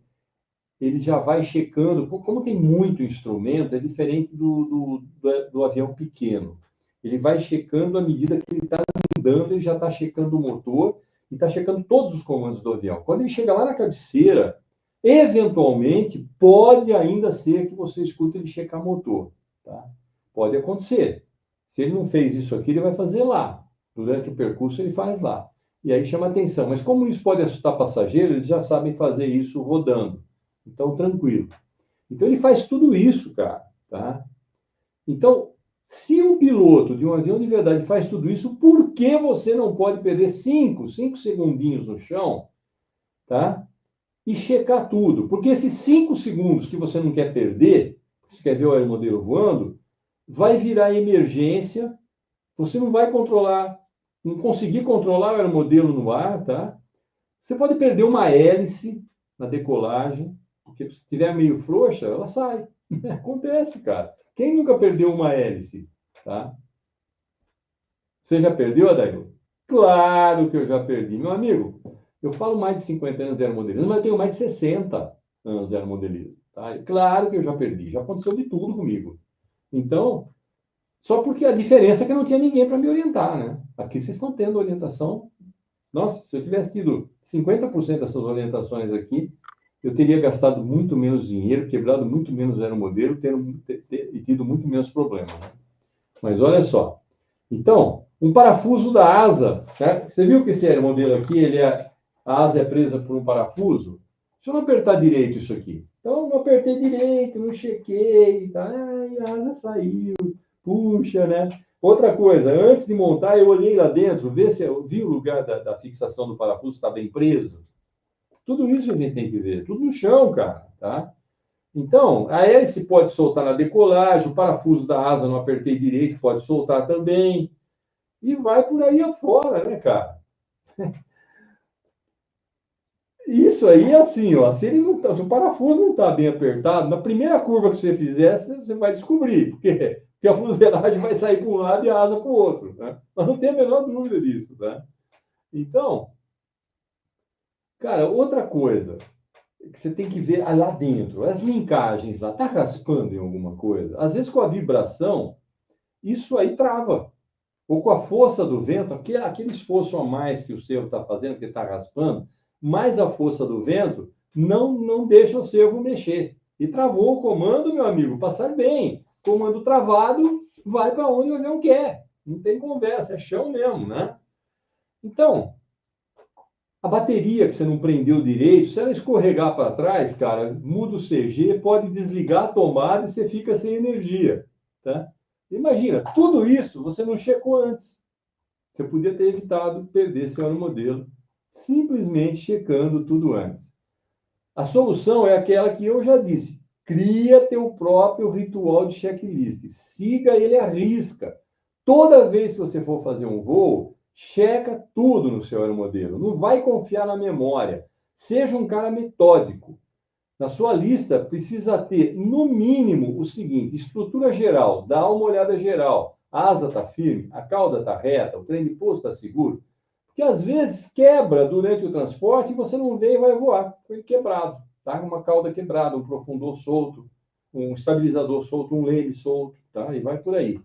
ele já vai checando, como tem muito instrumento, é diferente do avião pequeno. Ele vai checando à medida que ele está andando, ele já está checando o motor e está checando todos os comandos do avião. Quando ele chega lá na cabeceira, eventualmente, pode ainda ser que você escute ele checar motor. Tá? Pode acontecer. Se ele não fez isso aqui, ele vai fazer lá. Durante o percurso, ele faz lá. E aí chama atenção. Mas como isso pode assustar passageiro, eles já sabem fazer isso rodando. Então, tranquilo. Então, ele faz tudo isso, cara. Tá? Então, se um piloto de um avião de verdade faz tudo isso, por que você não pode perder 5 segundinhos no chão, tá? E checar tudo? Porque esses 5 segundos que você não quer perder, você quer ver o aeromodelo voando, vai virar emergência, você não vai controlar, não conseguir controlar o aeromodelo no ar, tá? Você pode perder uma hélice na decolagem, porque se estiver meio frouxa, ela sai. Acontece, cara. Quem nunca perdeu uma hélice? Tá? Você já perdeu, Adair? Claro que eu já perdi. Meu amigo, eu falo mais de 50 anos de aeromodelismo, mas eu tenho mais de 60 anos de aeromodelismo. Tá? Claro que eu já perdi. Já aconteceu de tudo comigo. Então, só porque a diferença é que eu não tinha ninguém para me orientar, né? Aqui vocês estão tendo orientação. Nossa, se eu tivesse tido 50% dessas orientações aqui, eu teria gastado muito menos dinheiro, quebrado muito menos aeromodelo e tido muito menos problema. Né? Mas olha só. Então, um parafuso da asa. Né? Você viu que esse aeromodelo aqui, a asa é presa por um parafuso? Se eu não apertar direito isso aqui. Então, não apertei direito, não chequei. Tá? Ai, a asa saiu. Puxa, né? Outra coisa, antes de montar, eu olhei lá dentro, vi o lugar da fixação do parafuso está bem preso. Tudo isso a gente tem que ver. Tudo no chão, cara. Tá? Então, a hélice pode soltar na decolagem, o parafuso da asa não apertei direito, pode soltar também. E vai por aí afora, né, cara? Isso aí é assim, ó. Se, ele não tá, se o parafuso não está bem apertado, na primeira curva que você fizer, você vai descobrir. Porque a fuselagem vai sair para um lado e a asa para o outro. Né? Mas não tem a menor dúvida disso. Né? Então, cara, outra coisa que você tem que ver lá dentro, as linkagens lá, tá raspando em alguma coisa? Às vezes com a vibração, isso aí trava. ou com a força do vento, aquele esforço a mais que o servo está fazendo, que ele está raspando, mais a força do vento, não deixa o servo mexer. E travou o comando, meu amigo, passar bem. Comando travado, vai para onde o avião quer. Não tem conversa, é chão mesmo, né? Então, a bateria que você não prendeu direito, se ela escorregar para trás, cara, muda o CG, pode desligar a tomada e você fica sem energia, tá? Imagina, tudo isso você não checou antes. Você podia ter evitado perder seu aeromodelo simplesmente checando tudo antes. A solução é aquela que eu já disse. Cria teu próprio ritual de checklist. Siga ele à risca. Toda vez que você for fazer um voo, checa tudo no seu aeromodelo. Não vai confiar na memória. Seja um cara metódico. Na sua lista, precisa ter, no mínimo, o seguinte: estrutura geral, dá uma olhada geral. A asa está firme, a cauda está reta, o trem de pouso está seguro. Porque às vezes quebra durante o transporte e você não vê e vai voar. Foi quebrado, tá? Uma cauda quebrada, um profundor solto, um estabilizador solto, um leme solto, tá? E vai por aí.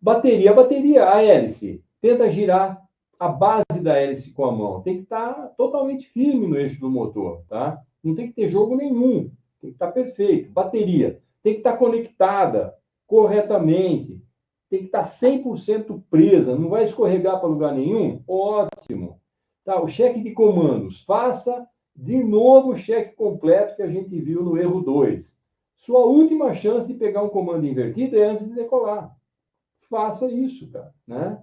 Bateria, a hélice. Tenta girar a base da hélice com a mão. Tem que estar totalmente firme no eixo do motor, tá? Não tem que ter jogo nenhum. Tem que estar perfeito. Bateria. Tem que estar conectada corretamente. Tem que estar 100% presa. Não vai escorregar para lugar nenhum? Ótimo. Tá, o cheque de comandos. Faça de novo o cheque completo que a gente viu no erro 2. Sua última chance de pegar um comando invertido é antes de decolar. Faça isso, cara, né?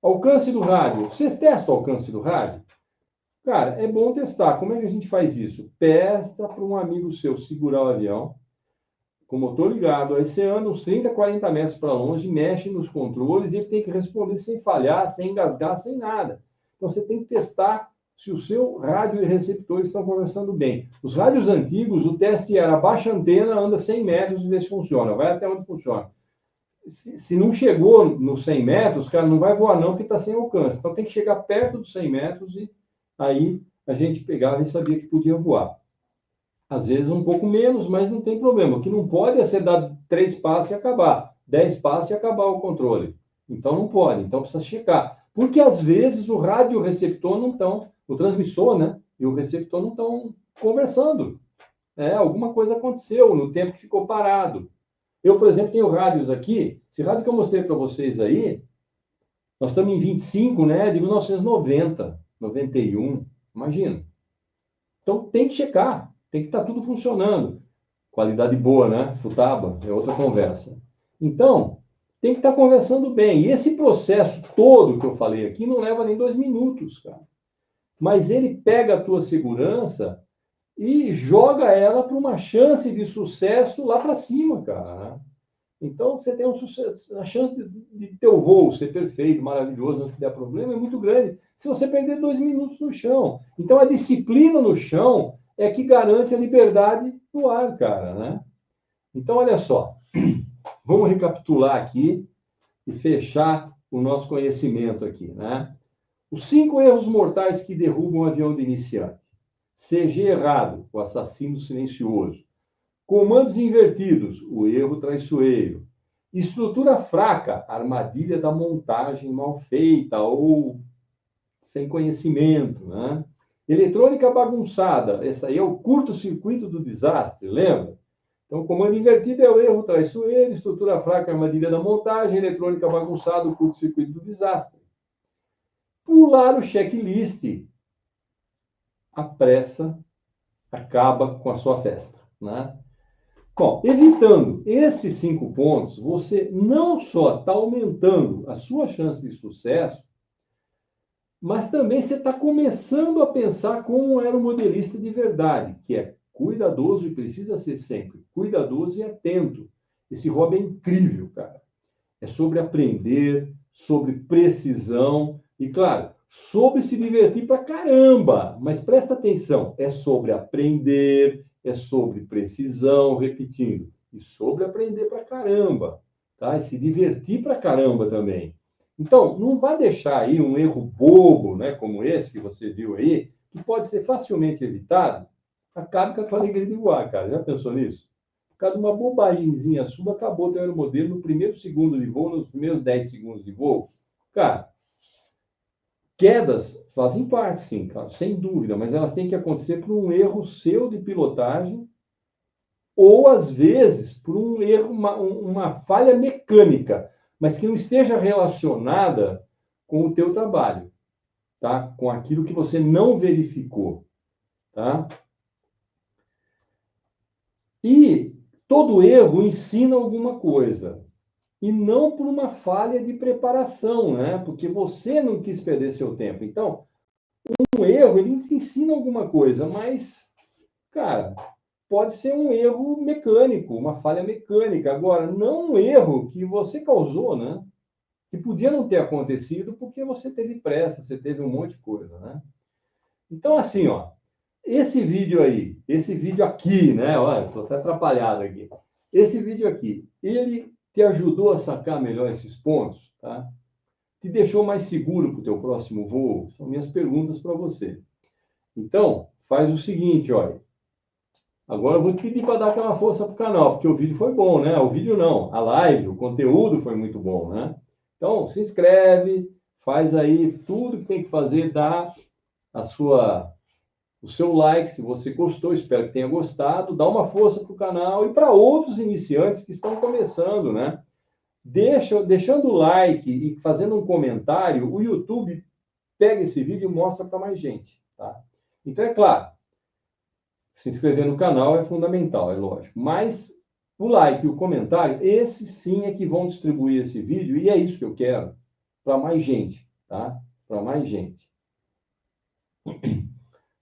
Alcance do rádio. Você testa o alcance do rádio? Cara, é bom testar. Como é que a gente faz isso? Peça para um amigo seu segurar o avião, com o motor ligado, aí você anda uns 30, 40 metros para longe, mexe nos controles e ele tem que responder sem falhar, sem engasgar, sem nada. Então você tem que testar se o seu rádio e receptor estão conversando bem. Os rádios antigos, o teste era baixa a antena, anda 100 metros e vê se funciona. Vai até onde funciona. Se não chegou nos 100 metros, cara, não vai voar não, porque está sem alcance. Então tem que chegar perto dos 100 metros e aí a gente pegava e sabia que podia voar. Às vezes um pouco menos, mas não tem problema. O que não pode é você dar 3 passos e acabar, 10 passos e acabar o controle. Então não pode, então precisa checar. Porque às vezes o rádio e o receptor não estão, o transmissor, né? E o receptor não estão conversando. Alguma coisa aconteceu no tempo que ficou parado. Eu, por exemplo, tenho rádios aqui. Esse rádio que eu mostrei para vocês aí, nós estamos em 25, né? De 1990, 91. Imagina. Então tem que checar, tem que estar tudo funcionando. Qualidade boa, né? Futaba, é outra conversa. Então, tem que estar conversando bem. E esse processo todo que eu falei aqui não leva nem 2 minutos, cara. Mas ele pega a tua segurança e joga ela para uma chance de sucesso lá para cima, cara, né? Então, você tem a chance de ter o voo ser perfeito, maravilhoso, não der problema, é muito grande. Se você perder 2 minutos no chão. Então, a disciplina no chão é que garante a liberdade no ar, cara, né? Então, olha só. Vamos recapitular aqui e fechar o nosso conhecimento aqui, né? Os 5 erros mortais que derrubam um avião de iniciante. CG errado, o assassino silencioso. Comandos invertidos, o erro traiçoeiro. Estrutura fraca, armadilha da montagem mal feita ou sem conhecimento, né? Eletrônica bagunçada, essa aí é o curto-circuito do desastre, lembra? Então, comando invertido é o erro traiçoeiro, estrutura fraca, armadilha da montagem, eletrônica bagunçada, o curto-circuito do desastre. Pular o checklist, a pressa acaba com a sua festa, né? Bom, evitando esses 5 pontos, você não só está aumentando a sua chance de sucesso, mas também você está começando a pensar como um aeromodelista de verdade, que é cuidadoso e precisa ser sempre cuidadoso e atento. Esse hobby é incrível, cara. É sobre aprender, sobre precisão e, claro, sobre se divertir pra caramba. Mas presta atenção, é sobre aprender, é sobre precisão, repetindo, e sobre aprender pra caramba, tá? E se divertir pra caramba também. Então, não vá deixar aí um erro bobo, né, como esse que você viu aí, que pode ser facilmente evitado, acabe com a tua alegria de voar, cara. Já pensou nisso? Por causa de uma bobagemzinha sua, acabou o teu aeromodelo no primeiro segundo de voo, nos primeiros 10 segundos de voo. Cara, quedas fazem parte, sim, claro, sem dúvida, mas elas têm que acontecer por um erro seu de pilotagem ou, às vezes, por um erro, uma falha mecânica, mas que não esteja relacionada com o teu trabalho, tá? Com aquilo que você não verificou, tá? E todo erro ensina alguma coisa, e não por uma falha de preparação, né? Porque você não quis perder seu tempo. Então, um erro, ele te ensina alguma coisa, mas, cara, pode ser um erro mecânico, uma falha mecânica. Agora, não um erro que você causou, né? Que podia não ter acontecido porque você teve pressa, você teve um monte de coisa, né? Então, assim, ó, esse vídeo aqui, né? Olha, estou até atrapalhado aqui. Esse vídeo aqui, ele te ajudou a sacar melhor esses pontos, tá? Te deixou mais seguro para o teu próximo voo? São minhas perguntas para você. Então, faz o seguinte, olha. Agora eu vou te pedir para dar aquela força para o canal, porque o vídeo foi bom, né? O vídeo não, a live, o conteúdo foi muito bom, né? Então, se inscreve, faz aí tudo que tem que fazer, dá o seu like se você gostou, espero que tenha gostado, dá uma força para o canal e para outros iniciantes que estão começando, né? Deixando o like e fazendo um comentário, o YouTube pega esse vídeo e mostra para mais gente, tá? Então, é claro, se inscrever no canal é fundamental, é lógico. Mas o like e o comentário, esses sim é que vão distribuir esse vídeo, e é isso que eu quero, para mais gente, tá? Para mais gente.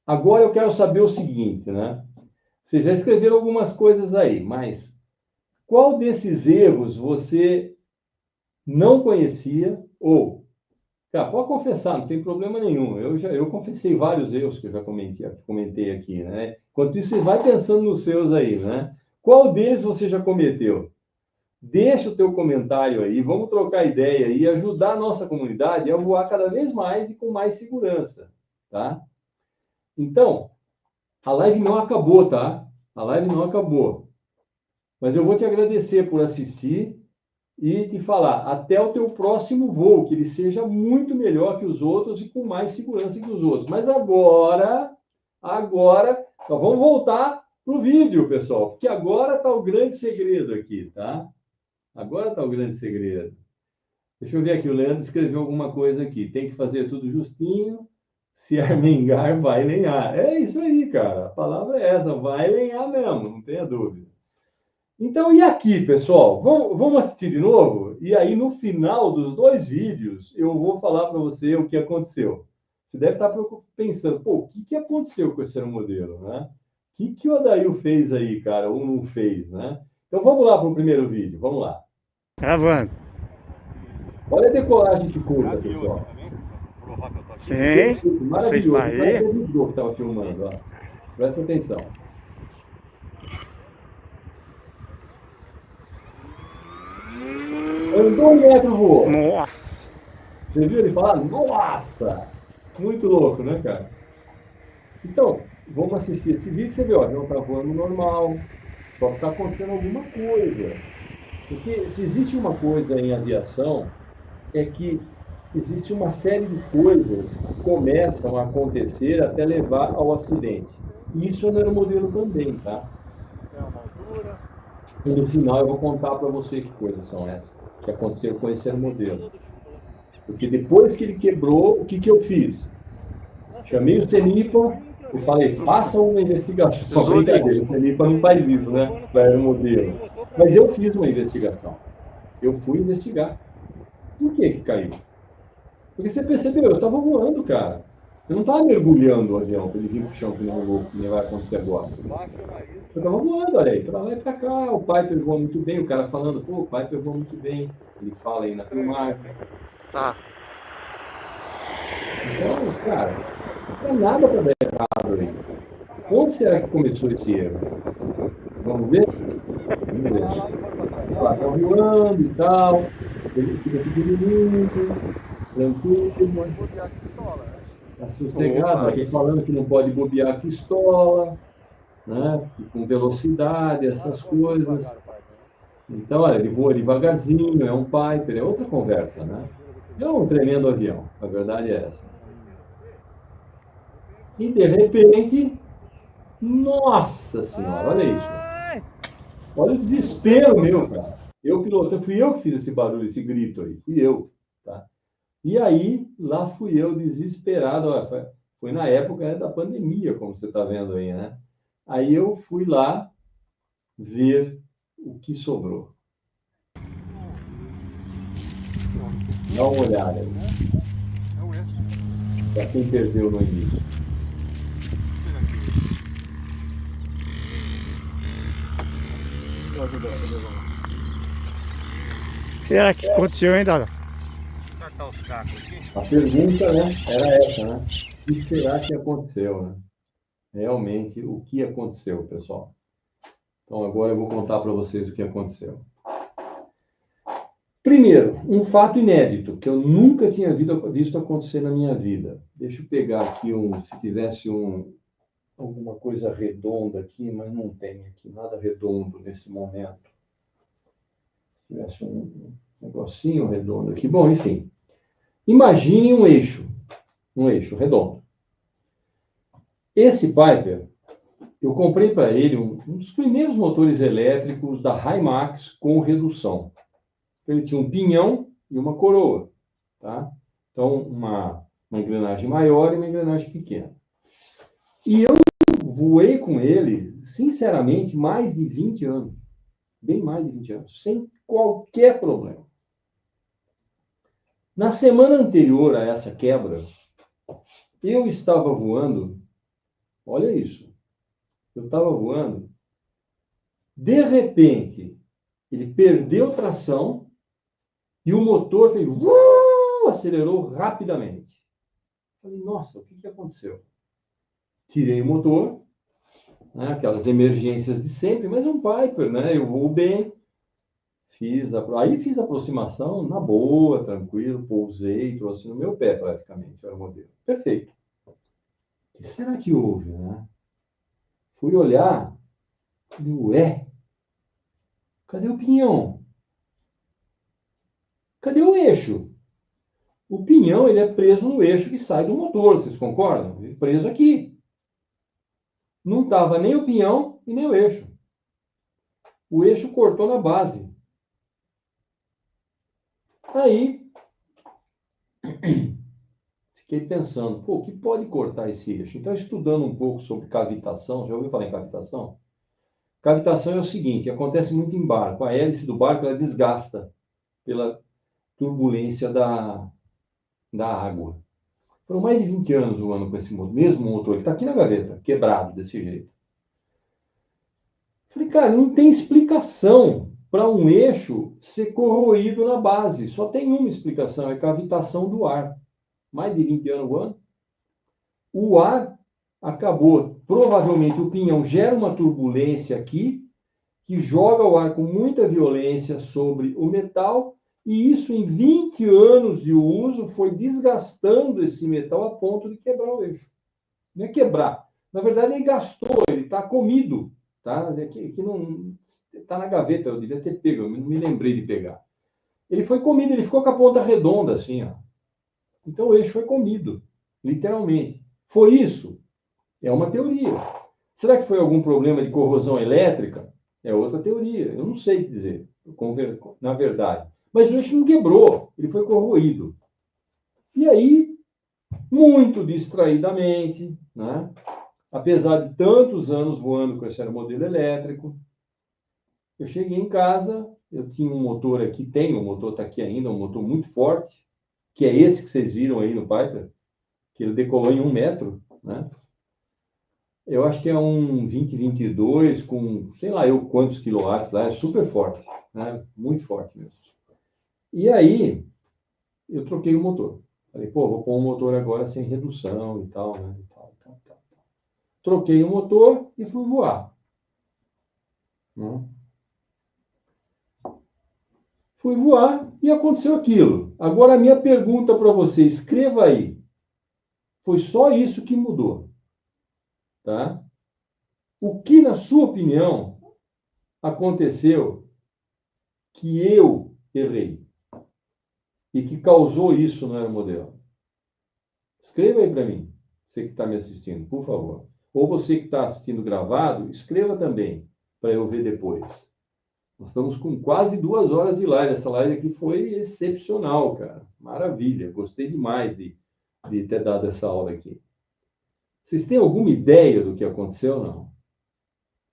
Agora eu quero saber o seguinte, né? Vocês já escreveram algumas coisas aí, mas qual desses erros você não conhecia ou... Cara, pode confessar, não tem problema nenhum. Eu confessei vários erros que eu já comentei aqui, né? Enquanto isso, você vai pensando nos seus aí, né? Qual deles você já cometeu? Deixa o teu comentário aí, vamos trocar ideia e ajudar a nossa comunidade a voar cada vez mais e com mais segurança, tá? Então, a live não acabou, tá? A live não acabou. Mas eu vou te agradecer por assistir e te falar até o teu próximo voo, que ele seja muito melhor que os outros e com mais segurança que os outros. Mas agora, então vamos voltar para o vídeo, pessoal, porque agora está o grande segredo aqui, tá? Agora está o grande segredo. Deixa eu ver aqui, o Leandro escreveu alguma coisa aqui. Tem que fazer tudo justinho. Se armengar, vai lenhar. É isso aí, cara. A palavra é essa, vai lenhar mesmo, não tenha dúvida. Então, e aqui, pessoal? Vamos assistir de novo? E aí, no final dos dois vídeos, eu vou falar para você o que aconteceu. Você deve estar pensando, pô, o que aconteceu com esse aeromodelo, né? O que o Adail fez aí, cara, ou não fez, né? Então, vamos lá para o primeiro vídeo, vamos lá. Gravando. Olha a decolagem de curva, pessoal. Sim, você está aí? O que estava filmando, ó. Presta atenção. Andou 1 metro, voou. Nossa! Você viu ele falar? Nossa! Muito louco, né, cara? Então, vamos assistir esse vídeo, você vê, ó, não está voando normal, só está acontecendo alguma coisa. Porque se existe uma coisa em aviação, é que existe uma série de coisas que começam a acontecer até levar ao acidente. E isso é no aeromodelo também, tá? E no final eu vou contar para você que coisas são essas que aconteceram com esse aeromodelo. Porque depois que ele quebrou, o que eu fiz? Chamei o CENIPA e falei, faça uma investigação. Brincadeira, o CENIPA não faz isso, né? Para aeromodelo. Mas eu fiz uma investigação. Eu fui investigar. Por que caiu? Porque você percebeu, eu estava voando, cara. Eu não estava mergulhando o avião para ele vir para o chão, que nem vai acontecer agora. Eu estava voando, olha aí, para lá e para cá. O Piper voa muito bem, o cara falando, pô, o Piper voa muito bem. Ele fala aí na filmagem. Tá. Então, cara, não tem nada para dar errado aí. Onde será que começou esse erro? Vamos ver? Vamos ver. Olha lá, tá voando e tal. Ele fica pequenininho, tranquilo. Tá sossegado. Aqui falando que não pode bobear a pistola, né? Com velocidade, essas coisas. Então, olha, ele voa devagarzinho, é um Piper, é outra conversa, né? É um tremendo avião, a verdade é essa. E de repente, nossa senhora, olha isso. Olha o desespero meu, cara. Eu pilotando, fui eu que fiz esse barulho, esse grito aí, fui eu, tá? E aí, lá fui eu desesperado, foi na época da pandemia, como você está vendo aí, né? Aí eu fui lá ver o que sobrou. Dá uma olhada aí, para quem perdeu no início. Será que aconteceu ainda? A pergunta, né, era essa, né? O que será que aconteceu, né? Realmente, o que aconteceu, pessoal? Então, agora eu vou contar para vocês o que aconteceu. Primeiro, um fato inédito que eu nunca tinha visto acontecer na minha vida. Deixa eu pegar aqui se tivesse alguma coisa redonda aqui, mas não tem aqui nada redondo nesse momento. Se tivesse um negocinho redondo aqui. Bom, enfim. Imagine um eixo redondo. Esse Piper, eu comprei para ele um dos primeiros motores elétricos da Himax com redução. Ele tinha um pinhão e uma coroa, tá? Então, uma engrenagem maior e uma engrenagem pequena. E eu voei com ele, sinceramente, mais de 20 anos. Bem mais de 20 anos, sem qualquer problema. Na semana anterior a essa quebra, eu estava voando, olha isso, eu estava voando, de repente, ele perdeu tração e o motor fez, acelerou rapidamente. Falei, nossa, o que aconteceu? Tirei o motor, né, aquelas emergências de sempre, mas é um Piper, né? Eu voo bem. Aí fiz a aproximação na boa, tranquilo, pousei, trouxe no meu pé praticamente, era o modelo. Perfeito. O que será que houve, né? Fui olhar, falei, ué, cadê o pinhão? Cadê o eixo? O pinhão, ele é preso no eixo que sai do motor, vocês concordam? Ele é preso aqui. Não estava nem o pinhão e nem o eixo. O eixo cortou na base. Aí, fiquei pensando, pô, o que pode cortar esse eixo? Então, estudando um pouco sobre cavitação, já ouviu falar em cavitação? Cavitação é o seguinte, acontece muito em barco. A hélice do barco, ela desgasta pela turbulência da água. Foram mais de 20 anos voando com esse mesmo motor, que está aqui na gaveta, quebrado desse jeito. Falei, cara, não tem explicação para um eixo ser corroído na base. Só tem uma explicação, é cavitação do ar. Mais de 20 anos voando. O ar acabou, provavelmente o pinhão gera uma turbulência aqui, que joga o ar com muita violência sobre o metal, e isso em 20 anos de uso foi desgastando esse metal a ponto de quebrar o eixo. Não é quebrar. Na verdade, ele gastou, ele está comido. Tá? Aqui não está na gaveta, eu devia ter pego, eu não me lembrei de pegar. Ele foi comido, ele ficou com a ponta redonda assim, ó. Então o eixo foi comido, literalmente. Foi isso? É uma teoria. Será que foi algum problema de corrosão elétrica? É outra teoria. Eu não sei dizer, na verdade. Mas o eixo não quebrou, ele foi corroído. E aí, muito distraidamente, né? Apesar de tantos anos voando com esse modelo elétrico, eu cheguei em casa, eu tinha um motor aqui, o motor está aqui ainda, um motor muito forte, que é esse que vocês viram aí no Piper, que ele decolou em 1 metro, né? Eu acho que é um 2022 com, sei lá eu quantos quilowatts lá, é super forte, né? Muito forte mesmo. E aí, eu troquei o motor. Falei, pô, vou pôr um motor agora sem redução e tal, né? E tal, tal, tal. Troquei o motor e fui voar. Né? Fui voar e aconteceu aquilo. Agora, a minha pergunta para você, escreva aí. Foi só isso que mudou. Tá? O que, na sua opinião, aconteceu que eu errei? e que causou isso no aeromodelo? Escreva aí para mim, você que está me assistindo, por favor. Ou você que está assistindo gravado, escreva também, para eu ver depois. Nós estamos com quase 2 horas de live. Essa live aqui foi excepcional, cara. Maravilha. Gostei demais de ter dado essa aula aqui. Vocês têm alguma ideia do que aconteceu, não?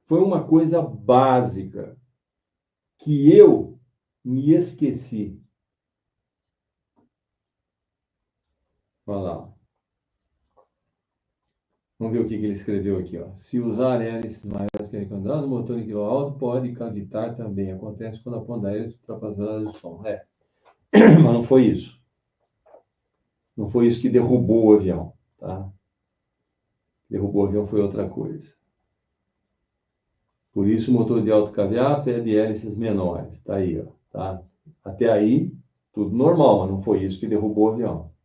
Foi uma coisa básica que eu me esqueci. Olha lá. Vamos ver o que ele escreveu aqui, ó. Se usar hélices maiores que recomendadas, o motor em quilo alto pode cavitar também. Acontece quando a ponta da hélice ultrapassa a velocidade do som. Mas não foi isso. Não foi isso que derrubou o avião, tá? Derrubou o avião foi outra coisa. Por isso, o motor de alto caviar pede hélices menores. Tá aí, ó. Tá? Até aí, tudo normal, mas não foi isso que derrubou o avião.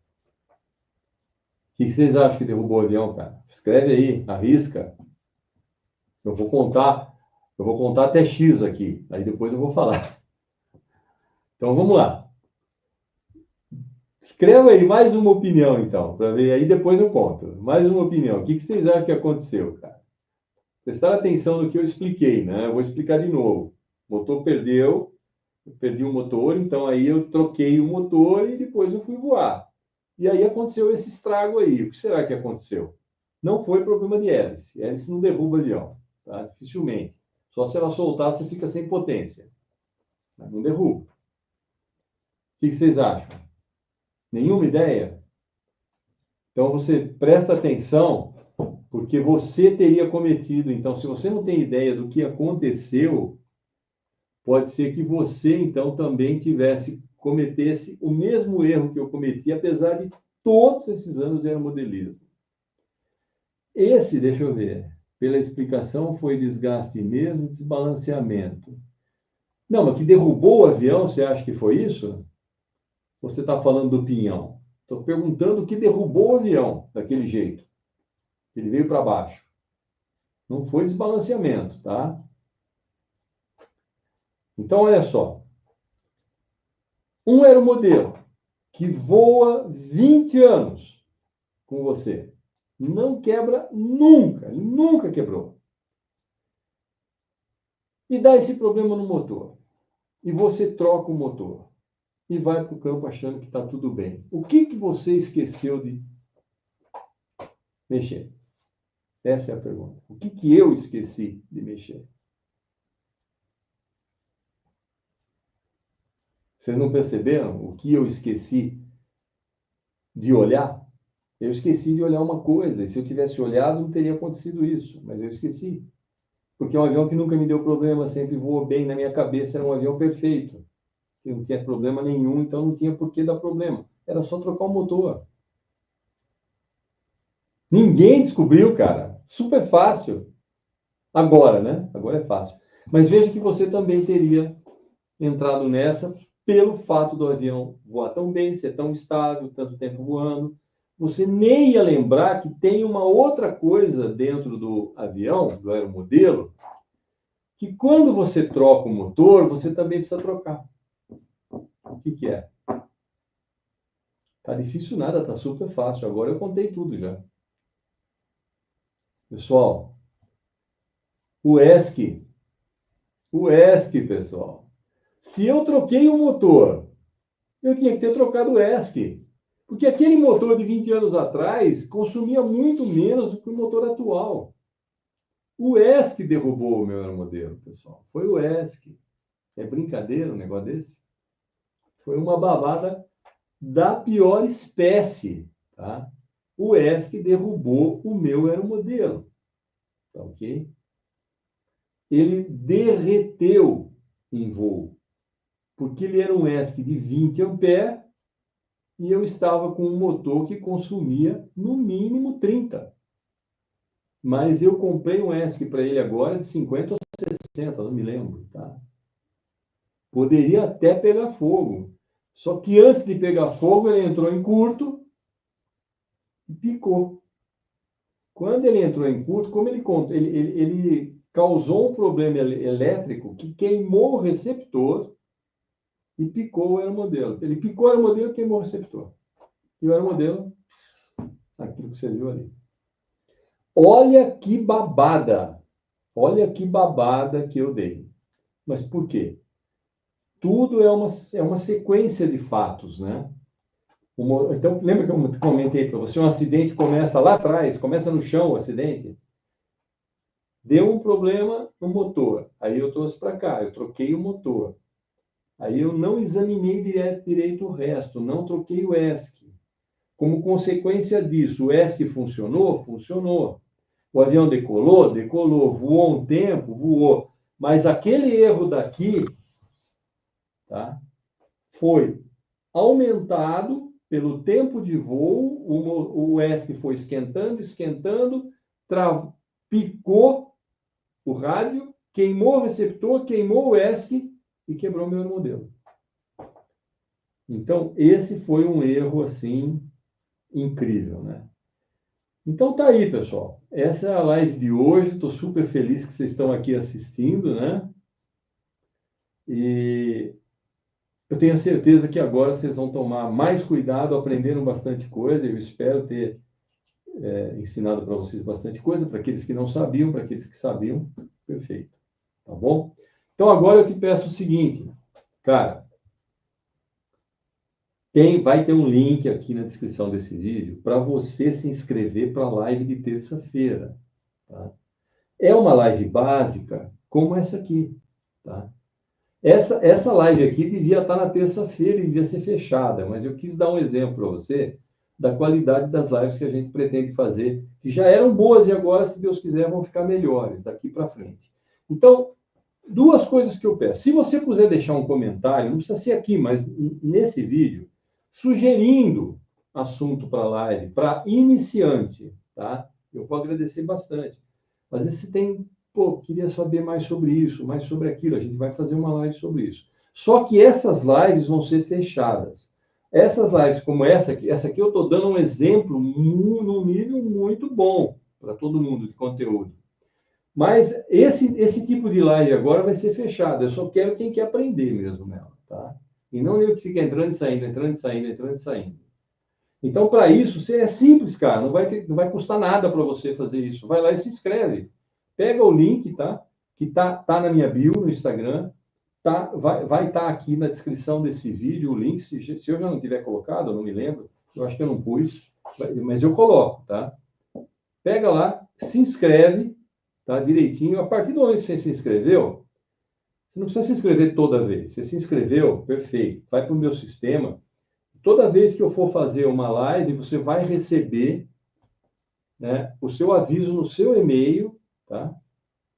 O que vocês acham que derrubou o avião, cara? Escreve aí, arrisca. Eu vou contar até X aqui, aí depois eu vou falar. Então vamos lá. Escreva aí mais uma opinião, então, para ver. Aí depois eu conto. Mais uma opinião. O que vocês acham que aconteceu, cara? Prestar atenção no que eu expliquei, né? Eu vou explicar de novo. O motor perdeu, eu perdi o motor, então aí eu troquei o motor e depois eu fui voar. E aí aconteceu esse estrago aí. O que será que aconteceu? Não foi problema de hélice. Hélice não derruba avião, tá? Dificilmente. Só se ela soltar, você fica sem potência. Mas não derruba. O que vocês acham? Nenhuma ideia? Então você presta atenção, porque você teria cometido. Então, se você não tem ideia do que aconteceu, pode ser que você, então, também cometesse o mesmo erro que eu cometi, apesar de todos esses anos de aeromodelismo. Esse, deixa eu ver, pela explicação, foi desgaste mesmo, desbalanceamento. Não, mas que derrubou o avião, você acha que foi isso? Ou você está falando do pinhão? Estou perguntando o que derrubou o avião daquele jeito. Ele veio para baixo. Não foi desbalanceamento, tá? Então, olha só. Um aeromodelo que voa 20 anos com você. Não quebra nunca. Ele nunca quebrou. E dá esse problema no motor. E você troca o motor. E vai para o campo achando que está tudo bem. O que você esqueceu de mexer? Essa é a pergunta. O que eu esqueci de mexer? Vocês não perceberam o que eu esqueci de olhar? Eu esqueci de olhar uma coisa. E se eu tivesse olhado, não teria acontecido isso. Mas eu esqueci. Porque é um avião que nunca me deu problema, sempre voou bem. Na minha cabeça era um avião perfeito. Que não tinha problema nenhum, então não tinha por que dar problema. Era só trocar o motor. Ninguém descobriu, cara. Super fácil. Agora, né? Agora é fácil. Mas veja que você também teria entrado nessa pelo fato do avião voar tão bem, ser tão estável, tanto tempo voando. Você nem ia lembrar que tem uma outra coisa dentro do avião, do aeromodelo, que quando você troca o motor, você também precisa trocar. O que é? Tá difícil nada, tá super fácil. Agora eu contei tudo já. Pessoal, o ESC, pessoal. Se eu troquei o motor, eu tinha que ter trocado o ESC. Porque aquele motor de 20 anos atrás consumia muito menos do que o motor atual. O ESC derrubou o meu aeromodelo, pessoal. Foi o ESC. É brincadeira um negócio desse? Foi uma babada da pior espécie, tá? O ESC derrubou o meu aeromodelo, tá ok? Ele derreteu em voo, porque ele era um ESC de 20 amperes e eu estava com um motor que consumia no mínimo 30. Mas eu comprei um ESC para ele agora de 50 ou 60, não me lembro, tá? Poderia até pegar fogo. Só que antes de pegar fogo, ele entrou em curto e picou. Quando ele entrou em curto, como ele causou um problema elétrico que queimou o receptor e picou o aeromodelo. Ele picou o aeromodelo e queimou o receptor. E o aeromodelo, aquilo que você viu ali. Olha que babada! Olha que babada que eu dei. Mas por quê? Tudo é uma sequência de fatos, né? Então, lembra que eu comentei para você, um acidente começa lá atrás, começa no chão o acidente? Deu um problema no motor, aí eu trouxe para cá, eu troquei o motor. Aí eu não examinei direito o resto, não troquei o ESC. Como consequência disso, o ESC funcionou? Funcionou. O avião decolou? Decolou. Voou um tempo? Voou. Mas aquele erro daqui, tá, foi aumentado pelo tempo de voo, o ESC foi esquentando, picou o rádio, queimou o receptor, queimou o ESC e quebrou meu modelo. Então, esse foi um erro, assim, incrível, né? Então, tá aí, pessoal. Essa é a live de hoje. Estou super feliz que vocês estão aqui assistindo, né? E eu tenho certeza que agora vocês vão tomar mais cuidado, aprenderam bastante coisa. Eu espero ter ensinado para vocês bastante coisa, para aqueles que não sabiam, para aqueles que sabiam. Perfeito. Tá bom? Então, agora eu te peço o seguinte, cara. Vai ter um link aqui na descrição desse vídeo para você se inscrever para a live de terça-feira. Tá? É uma live básica como essa aqui. Tá? Essa live aqui devia estar na terça-feira e devia ser fechada, mas eu quis dar um exemplo para você da qualidade das lives que a gente pretende fazer, que já eram boas e agora, se Deus quiser, vão ficar melhores daqui para frente. Então, duas coisas que eu peço. Se você puder deixar um comentário, não precisa ser aqui, mas nesse vídeo, sugerindo assunto para live, para iniciante, tá? Eu vou agradecer bastante. Às vezes você tem, queria saber mais sobre isso, mais sobre aquilo, a gente vai fazer uma live sobre isso. Só que essas lives vão ser fechadas. Essas lives como essa aqui eu estou dando um exemplo num nível muito bom para todo mundo de conteúdo. Mas esse tipo de live agora vai ser fechado. Eu só quero quem quer aprender mesmo nela, tá? E não eu que fica entrando e saindo, entrando e saindo, entrando e saindo. Então, para isso, você é simples, cara. Não vai custar nada para você fazer isso. Vai lá e se inscreve. Pega o link, tá? Que tá na minha bio no Instagram. Tá, vai estar aqui na descrição desse vídeo o link. Se eu já não tiver colocado, eu não me lembro. Eu acho que eu não pus. Mas eu coloco, tá? Pega lá, se inscreve, tá? Direitinho. A partir do momento que você se inscreveu, você não precisa se inscrever toda vez. Você se inscreveu, perfeito. Vai para o meu sistema. Toda vez que eu for fazer uma live, você vai receber, né, o seu aviso no seu e-mail, tá?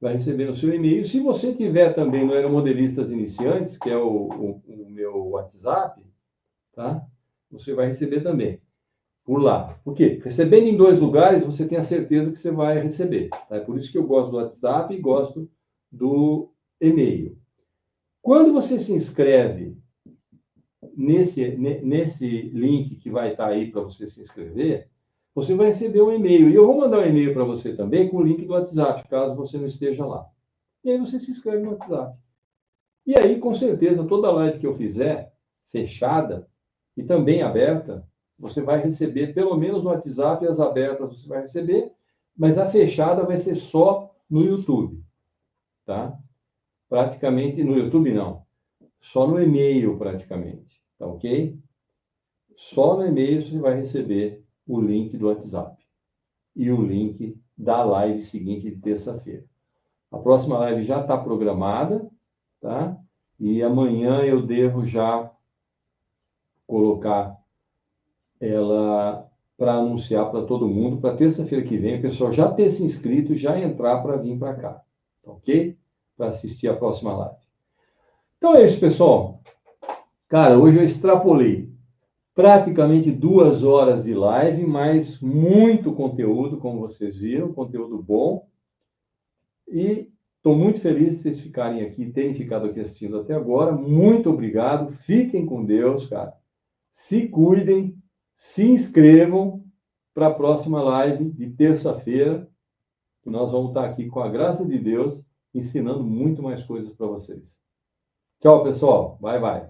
Vai receber no seu e-mail. Se você tiver também no Aeromodelistas Iniciantes, que é o meu WhatsApp, tá? Você vai receber também por lá. Por quê? Recebendo em dois lugares, você tem a certeza que você vai receber. Tá? É por isso que eu gosto do WhatsApp e gosto do e-mail. Quando você se inscreve nesse link que vai estar aí para você se inscrever, você vai receber um e-mail. E eu vou mandar um e-mail para você também com o link do WhatsApp, caso você não esteja lá. E aí você se inscreve no WhatsApp. E aí, com certeza, toda live que eu fizer, fechada e também aberta, você vai receber, pelo menos no WhatsApp, as abertas você vai receber, mas a fechada vai ser só no YouTube, tá? Praticamente, no YouTube não, só no e-mail praticamente, tá ok? Só no e-mail você vai receber o link do WhatsApp e o link da live seguinte de terça-feira. A próxima live já está programada, tá? E amanhã eu devo já colocar ela para anunciar para todo mundo, para terça-feira que vem, o pessoal já ter se inscrito e já entrar para vir para cá, tá ok? Para assistir a próxima live. Então é isso, pessoal. Cara, hoje eu extrapolei praticamente 2 horas de live, mas muito conteúdo, como vocês viram, conteúdo bom. E estou muito feliz de vocês ficarem aqui, terem ficado aqui assistindo até agora. Muito obrigado. Fiquem com Deus, cara. Se cuidem, se inscrevam para a próxima live de terça-feira, que nós vamos estar aqui com a graça de Deus, ensinando muito mais coisas para vocês. Tchau, pessoal. Bye, bye.